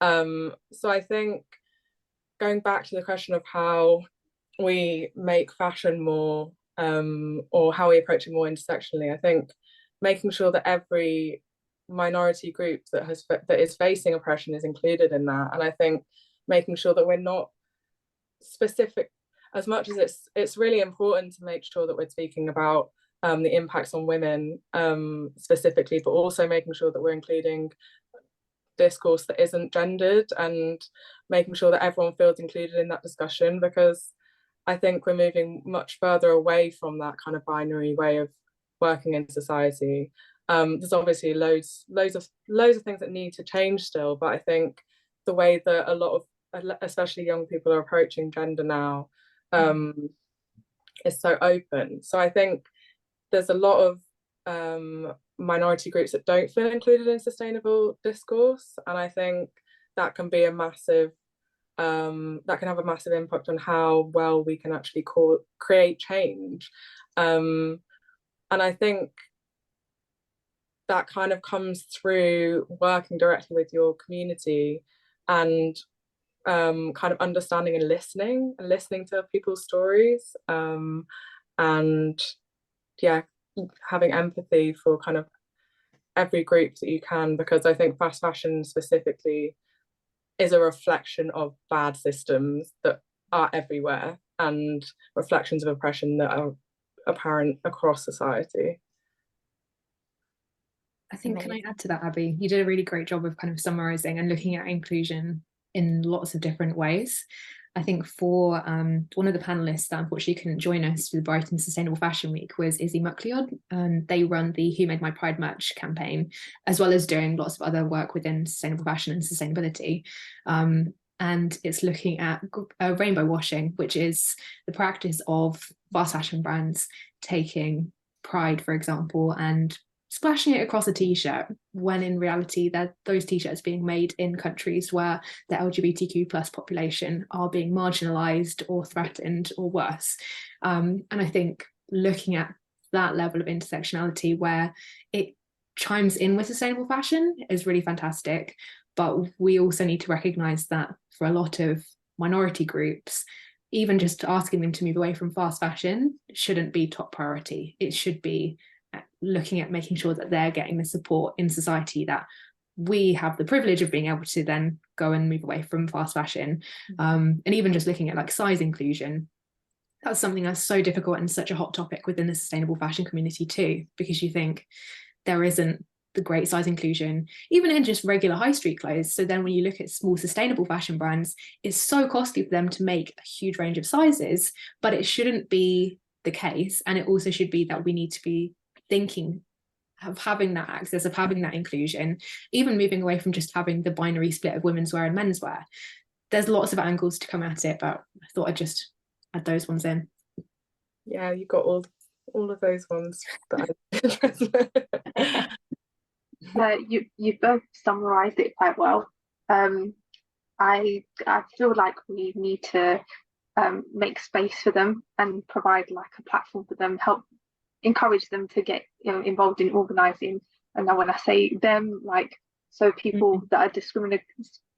So I think going back to the question of how we make fashion more or how we approach it more intersectionally, I think making sure that every minority group that is facing oppression is included in that. And I think making sure that we're not specific, as much as it's really important to make sure that we're speaking about the impacts on women specifically, but also making sure that we're including discourse that isn't gendered, and making sure that everyone feels included in that discussion, because I think we're moving much further away from that kind of binary way of working in society. There's obviously loads of things that need to change still, but I think the way that a lot of, especially young people, are approaching gender now is so open. So I think there's a lot of minority groups that don't feel included in sustainable discourse, and I think that can be a massive that can have a massive impact on how well we can actually create change. And I think that kind of comes through working directly with your community, and kind of understanding and listening to people's stories, and yeah, having empathy for kind of every group that you can, because I think fast fashion specifically is a reflection of bad systems that are everywhere, and reflections of oppression that are apparent across society. I think, can I add to that, Abby? You did a really great job of kind of summarising and looking at inclusion in lots of different ways. I think for one of the panelists that unfortunately couldn't join us for the Brighton Sustainable Fashion Week was Izzy McLeod, and they run the Who Made My Pride merch campaign, as well as doing lots of other work within sustainable fashion and sustainability. And it's looking at rainbow washing, which is the practice of fast fashion brands taking Pride, for example, and splashing it across a t-shirt, when in reality those t-shirts being made in countries where the LGBTQ plus population are being marginalized or threatened or worse. And I think looking at that level of intersectionality where it chimes in with sustainable fashion is really fantastic, but we also need to recognize that for a lot of minority groups, even just asking them to move away from fast fashion shouldn't be top priority. It should be looking at making sure that they're getting the support in society that we have the privilege of being able to then go and move away from fast fashion. And even just looking at like size inclusion, that's something that's so difficult and such a hot topic within the sustainable fashion community too, because you think there isn't the great size inclusion even in just regular high street clothes. So then when you look at small sustainable fashion brands, it's so costly for them to make a huge range of sizes, but it shouldn't be the case. And it also should be that we need to be thinking of having that access, of having that inclusion, even moving away from just having the binary split of women's wear and men's wear. There's lots of angles to come at it, but I thought I'd just add those ones in. Yeah, you got all of those ones You both summarised it quite well. I feel like we need to make space for them and provide like a platform for them, help encourage them to get involved in organising. And now when I say them, like, so people that are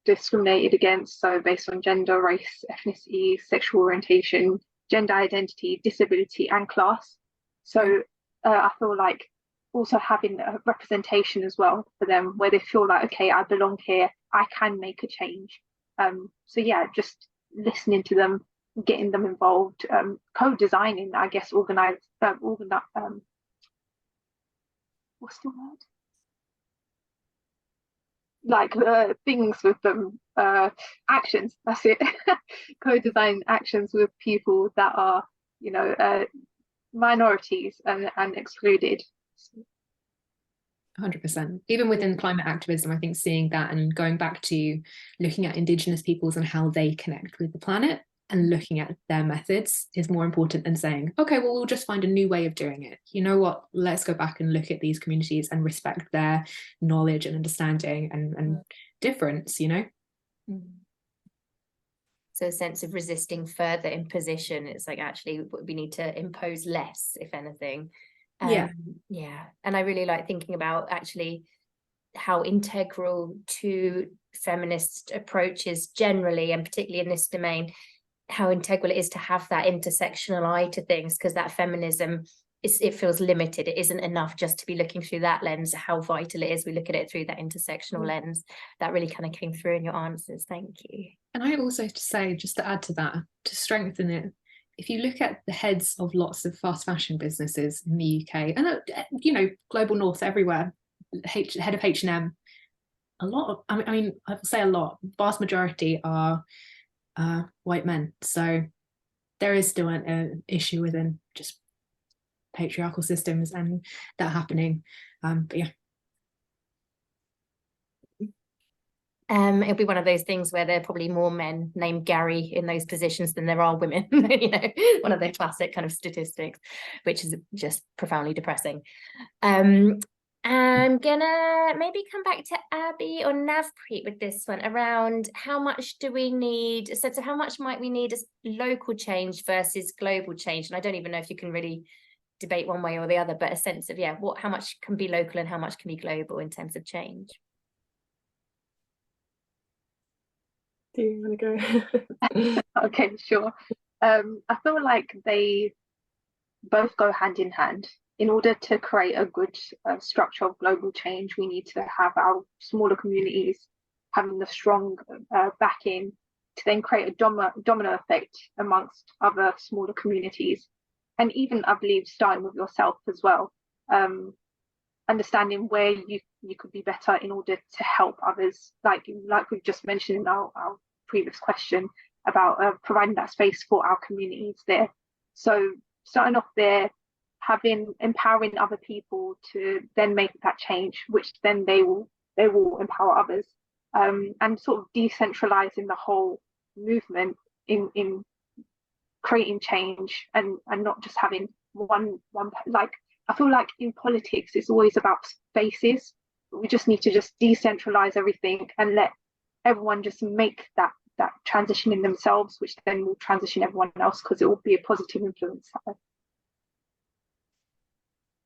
discriminated against, so based on gender, race, ethnicity, sexual orientation, gender identity, disability and class. So I feel like also having a representation as well for them, where they feel like, okay, I belong here, I can make a change. So yeah, just listening to them, getting them involved, co-designing, I guess, what's the word? Like things with them, actions, that's it. Co-design actions with people that are, minorities and excluded. 100%. Even within climate activism, I think seeing that and going back to looking at Indigenous peoples and how they connect with the planet and looking at their methods is more important than saying, okay, well, we'll just find a new way of doing it. You know what? Let's go back and look at these communities and respect their knowledge and understanding and difference, you know? So a sense of resisting further imposition. It's like, actually, we need to impose less, if anything. Yeah. And I really like thinking about actually how integral to feminist approaches generally, and particularly in this domain, how integral it is to have that intersectional eye to things, because that feminism it feels limited. It isn't enough just to be looking through that lens. How vital it is we look at it through that intersectional lens. That really kind of came through in your answers. Thank you. And I also have to say, just to add to that, to strengthen it, if you look at the heads of lots of fast fashion businesses in the UK and global north everywhere, head of H&M, a lot of, I mean, I would say a lot, vast majority are white men. So there is still an issue within just patriarchal systems and that happening. But yeah. It'll be one of those things where there are probably more men named Gary in those positions than there are women, you know, one of the classic kind of statistics, which is just profoundly depressing. I'm gonna maybe come back to Abby or Navpreet with this one around how much do we need, so how much might we need as local change versus global change? And I don't even know if you can really debate one way or the other, but a sense of, yeah, how much can be local and how much can be global in terms of change? Do you want to go? Okay, sure. I feel like they both go hand in hand. In order to create a good structure of global change, we need to have our smaller communities having the strong backing to then create a domino effect amongst other smaller communities. And even, I believe, starting with yourself as well, understanding where you could be better in order to help others, like we've just mentioned in our previous question about providing that space for our communities there. So starting off there, empowering other people to then make that change, which then they will empower others, and sort of decentralizing the whole movement in creating change and not just having one like, I feel like in politics it's always about spaces. We just need to just decentralize everything and let everyone just make that transition in themselves, which then will transition everyone else because it will be a positive influence.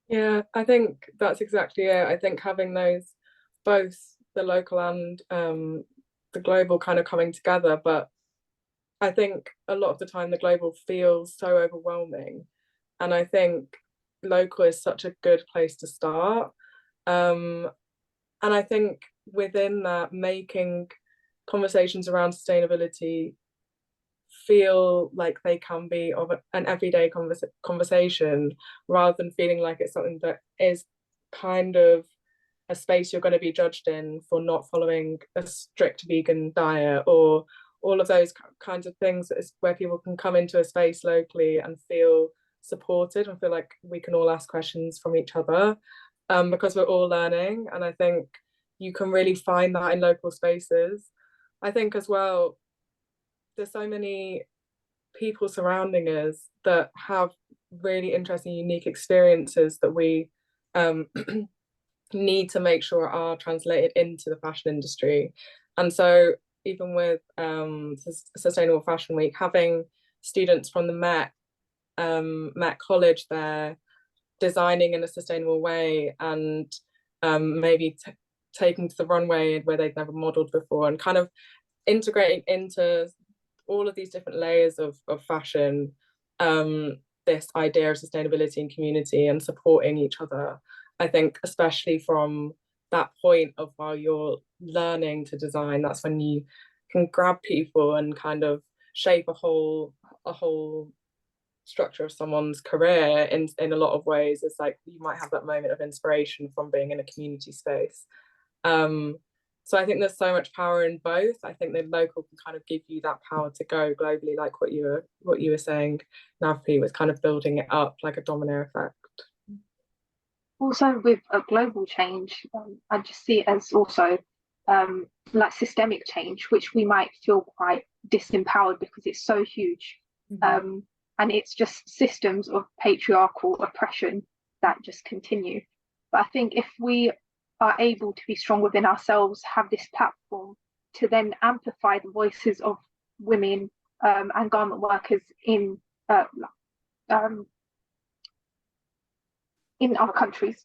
Yeah, I think that's exactly it. I think having those, both the local and the global kind of coming together, but I think a lot of the time the global feels so overwhelming, and I think local is such a good place to start. And I think within that, making conversations around sustainability feel like they can be of an everyday conversation, rather than feeling like it's something that is kind of a space you're going to be judged in for not following a strict vegan diet, or all of those kinds of things, where people can come into a space locally and feel supported and feel like we can all ask questions from each other, because we're all learning. And I think you can really find that in local spaces. I think as well, there's so many people surrounding us that have really interesting, unique experiences that we need to make sure are translated into the fashion industry. And so even with Sustainable Fashion Week, having students from the Met College there designing in a sustainable way, and maybe taking to the runway where they've never modeled before, and kind of integrating into all of these different layers of fashion, this idea of sustainability and community and supporting each other. I think especially from that point of while you're learning to design, that's when you can grab people and kind of shape a whole structure of someone's career in a lot of ways. It's like you might have that moment of inspiration from being in a community space. So I think there's so much power in both. I think the local can kind of give you that power to go globally, like what you were saying, Navpi, was kind of building it up like a domino effect. Also with a global change, I just see it as also like systemic change, which we might feel quite disempowered because it's so huge. Mm-hmm. And it's just systems of patriarchal oppression that just continue. But I think if we are able to be strong within ourselves, have this platform to then amplify the voices of women and garment workers in other countries.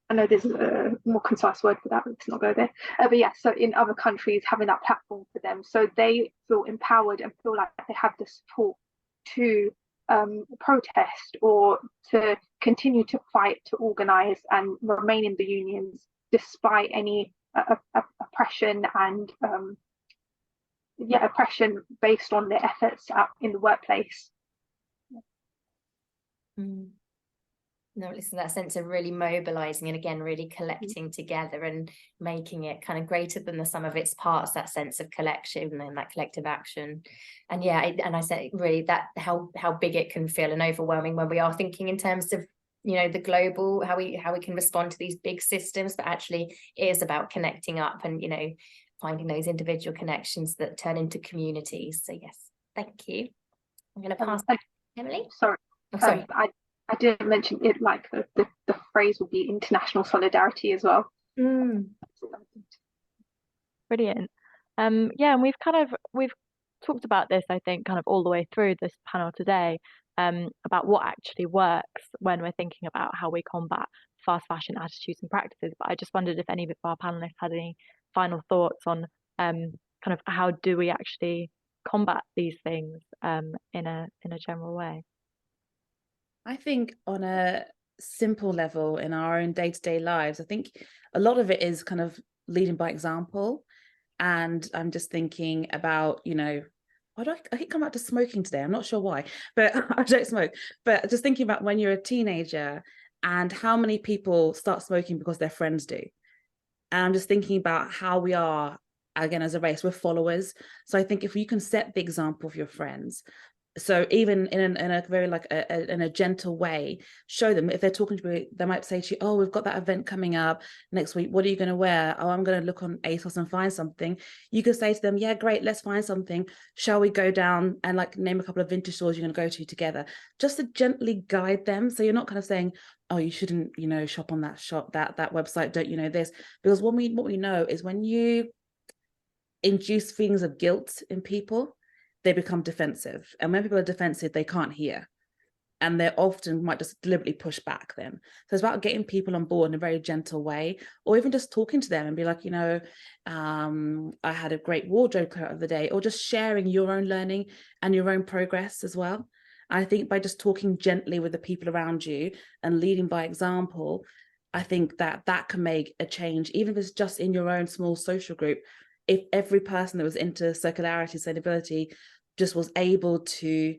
I know there's a more concise word for that, but let's not go there. But yeah, so in other countries, having that platform for them, so they feel empowered and feel like they have the support to protest or to continue to fight, to organize and remain in the unions despite any oppression and oppression based on their efforts out in the workplace. No, listen, that sense of really mobilizing and again, really collecting together and making it kind of greater than the sum of its parts, that sense of collection and that collective action. And yeah, and I said really that how big it can feel and overwhelming when we are thinking in terms of, you know, the global, how we can respond to these big systems, but actually it is about connecting up and, you know, finding those individual connections that turn into communities. So yes, thank you. I'm going to pass back to Emily. Sorry. Oh, sorry. I didn't mention it, like the phrase would be international solidarity as well. Brilliant. Yeah, and we've talked about this, I think, kind of all the way through this panel today, about what actually works when we're thinking about how we combat fast fashion attitudes and practices. But I just wondered if any of our panelists had any final thoughts on kind of how do we actually combat these things in a general way. I think on a simple level in our own day-to-day lives, I think a lot of it is kind of leading by example. And I'm just thinking about, you know, I keep coming back to smoking today. I'm not sure why, but I don't smoke. But just thinking about when you're a teenager and how many people start smoking because their friends do. And I'm just thinking about how we are, again, as a race, we're followers. So I think if you can set the example of your friends, so even in a very like in a gentle way, show them. If they're talking to you, they might say to you, oh, we've got that event coming up next week. What are you going to wear? Oh, I'm going to look on ASOS and find something. You could say to them, yeah, great, let's find something. Shall we go down and like name a couple of vintage stores you're going to go to together? Just to gently guide them. So you're not kind of saying, oh, you shouldn't, you know, shop on that website. Don't you know this? Because what we know is when you induce feelings of guilt in people, they become defensive. And when people are defensive, they can't hear. And they often might just deliberately push back then. So it's about getting people on board in a very gentle way, or even just talking to them and be like, you know, I had a great wardrobe clear out of the day, or just sharing your own learning and your own progress as well. I think by just talking gently with the people around you and leading by example, I think that can make a change, even if it's just in your own small social group. If every person that was into circularity, sustainability, just was able to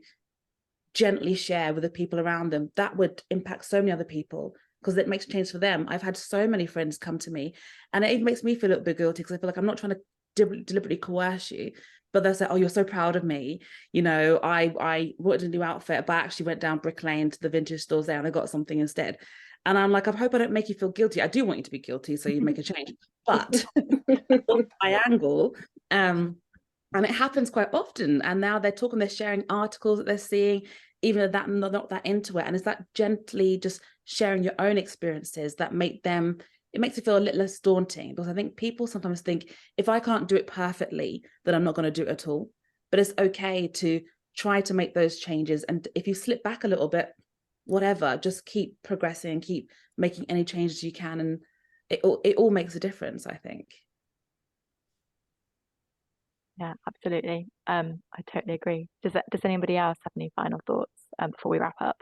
gently share with the people around them, that would impact so many other people because it makes a change for them. I've had so many friends come to me, and it even makes me feel a little bit guilty because I feel like I'm not trying to deliberately coerce you, but they'll say, oh, you're so proud of me. You know, I wanted a new outfit, but I actually went down Brick Lane to the vintage stores there and I got something instead. And I'm like, I hope I don't make you feel guilty. I do want you to be guilty so you make a change. But my angle, and it happens quite often. And now they're talking, they're sharing articles that they're seeing, even though that not that into it. And it's that gently just sharing your own experiences that make them, it makes it feel a little less daunting. Because I think people sometimes think, if I can't do it perfectly, then I'm not going to do it at all. But it's okay to try to make those changes. And if you slip back a little bit, whatever, just keep progressing and keep making any changes you can. And it all makes a difference, I think. Yeah, absolutely. I totally agree. Does anybody else have any final thoughts before we wrap up?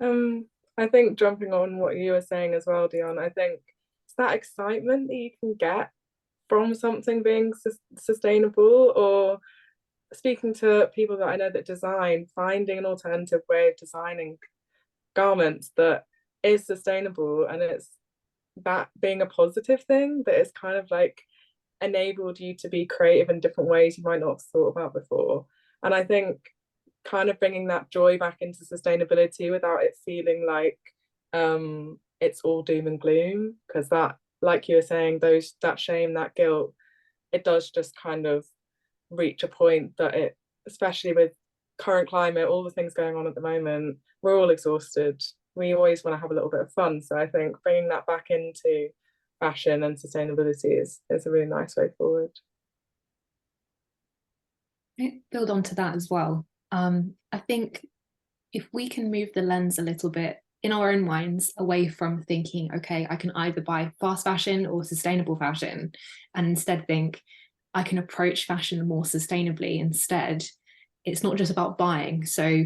I think jumping on what you were saying as well, Dion, I think it's that excitement that you can get from something being sustainable, or speaking to people that I know that design, finding an alternative way of designing garments that is sustainable, and it's that being a positive thing that is kind of like enabled you to be creative in different ways you might not have thought about before. And I think kind of bringing that joy back into sustainability without it feeling like it's all doom and gloom, because that, like you were saying, that shame, that guilt, it does just kind of reach a point that it, especially with current climate, all the things going on at the moment, we're all exhausted. We always want to have a little bit of fun. So I think bringing that back into fashion and sustainability is a really nice way forward. I build on to that as well. I think if we can move the lens a little bit in our own minds away from thinking, okay, I can either buy fast fashion or sustainable fashion, and instead think I can approach fashion more sustainably instead. It's not just about buying. So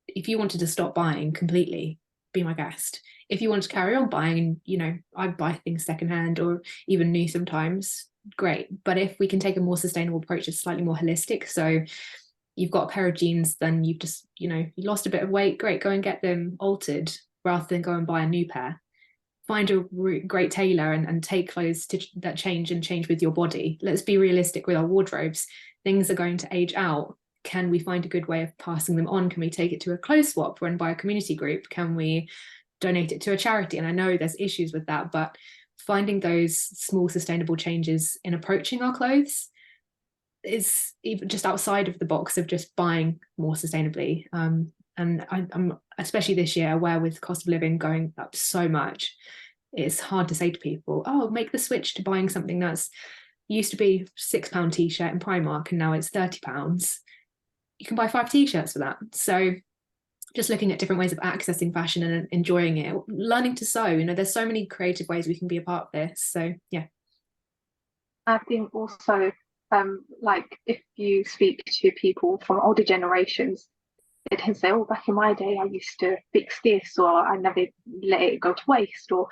if you wanted to stop buying completely, be my guest. If you want to carry on buying, you know, I buy things secondhand or even new sometimes, great. But if we can take a more sustainable approach, it's slightly more holistic. So you've got a pair of jeans, then you've just, you know, you lost a bit of weight, great, go and get them altered. rather than go and buy a new pair. Find a great tailor and take clothes that change with your body. Let's be realistic with our wardrobes. Things are going to age out. Can we find a good way of passing them on? Can we take it to a clothes swap run by a community group? Can we donate it to a charity? And I know there's issues with that, but finding those small sustainable changes in approaching our clothes is even just outside of the box of just buying more sustainably. And I'm especially this year, aware with cost of living going up so much, it's hard to say to people, oh, make the switch to buying something that's used to be £6 t-shirt in Primark and now it's £30. You can buy 5 t-shirts for that. So just looking at different ways of accessing fashion and enjoying it, learning to sew, there's so many creative ways we can be a part of this. So yeah. I think also, like if you speak to people from older generations, they tend to say, oh, back in my day, I used to fix this, or I never let it go to waste, or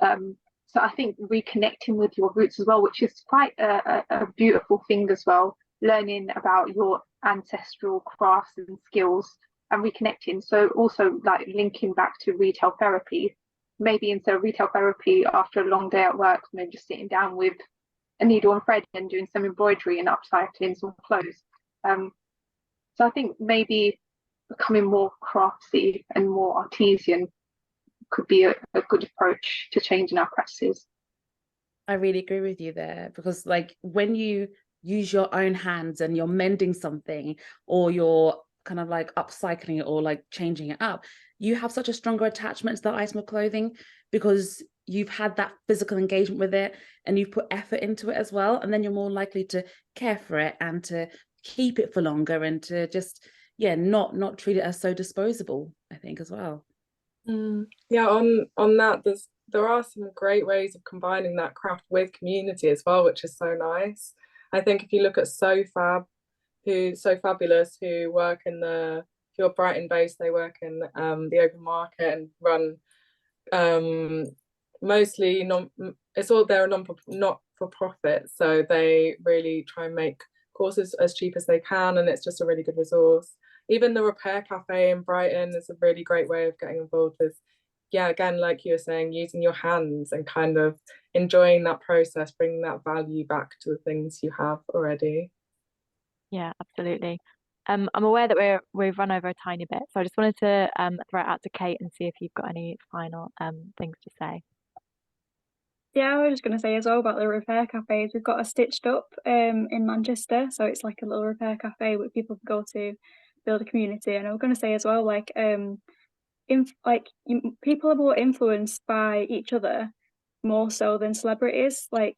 so I think reconnecting with your roots as well, which is quite a beautiful thing as well, learning about your ancestral crafts and skills and reconnecting. So also like linking back to retail therapy, maybe instead of retail therapy after a long day at work, maybe just sitting down with a needle and thread and doing some embroidery and upcycling some clothes. So I think maybe becoming more crafty and more artisan could be a good approach to changing our practices. I really agree with you there, because like when you use your own hands and you're mending something, or you're kind of like upcycling it or like changing it up, you have such a stronger attachment to that item of clothing because you've had that physical engagement with it and you've put effort into it as well, and then you're more likely to care for it and to keep it for longer and to just not treat it as so disposable, I think, as well. Yeah, on that, there are some great ways of combining that craft with community as well, which is so nice. I think if you look at who's so fabulous, who are Brighton based, they work in the open market and run mostly they're not for profit, so they really try and make courses as cheap as they can, and it's just a really good resource. Even the Repair Cafe in Brighton is a really great way of getting involved with, again, like you were saying, using your hands and kind of enjoying that process, bringing that value back to the things you have already. Yeah, absolutely. I'm aware that we've run over a tiny bit, so I just wanted to throw it out to Kate and see if you've got any final things to say. Yeah, I was just going to say as well about the repair cafes. We've got a Stitched Up in Manchester, so it's like a little repair cafe where people can go to build a community. And I was going to say as well, like people are more influenced by each other more so than celebrities. Like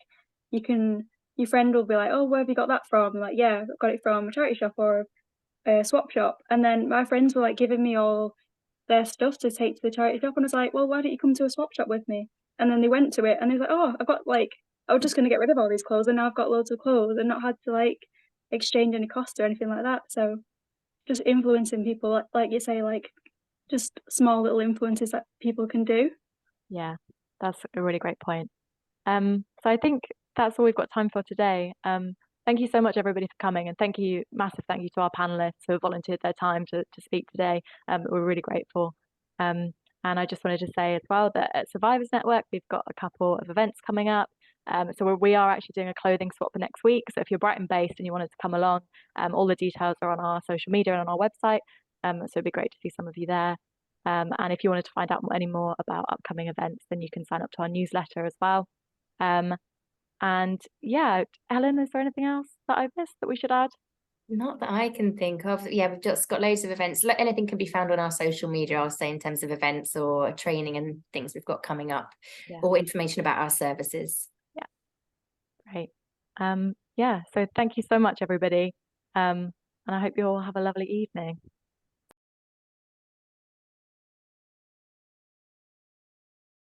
your friend will be like, oh, where have you got that from? I'm like, yeah, I got it from a charity shop or a swap shop. And then my friends were like giving me all their stuff to take to the charity shop, and I was like, well, why don't you come to a swap shop with me? And then they went to it and they was like, oh, I was just going to get rid of all these clothes and now I've got loads of clothes and not had to like exchange any cost or anything like that. So just influencing people, like you say, like just small little influences that people can do. Yeah, that's a really great point. So I think that's all we've got time for today. Thank you so much, everybody, for coming, and massive thank you to our panelists who have volunteered their time to speak today. We're really grateful. And I just wanted to say as well that at Survivors Network, we've got a couple of events coming up. So we are actually doing a clothing swap for next week. So if you're Brighton based and you wanted to come along, all the details are on our social media and on our website. So it'd be great to see some of you there. And if you wanted to find out any more about upcoming events, then you can sign up to our newsletter as well. And yeah, Helen, is there anything else that I've missed that we should add? Not that I can think of. Yeah, we've just got loads of events. Anything can be found on our social media, I'll say, in terms of events or training and things we've got coming up, or information about our services. Yeah, great. Yeah, so thank you so much, everybody. And I hope you all have a lovely evening.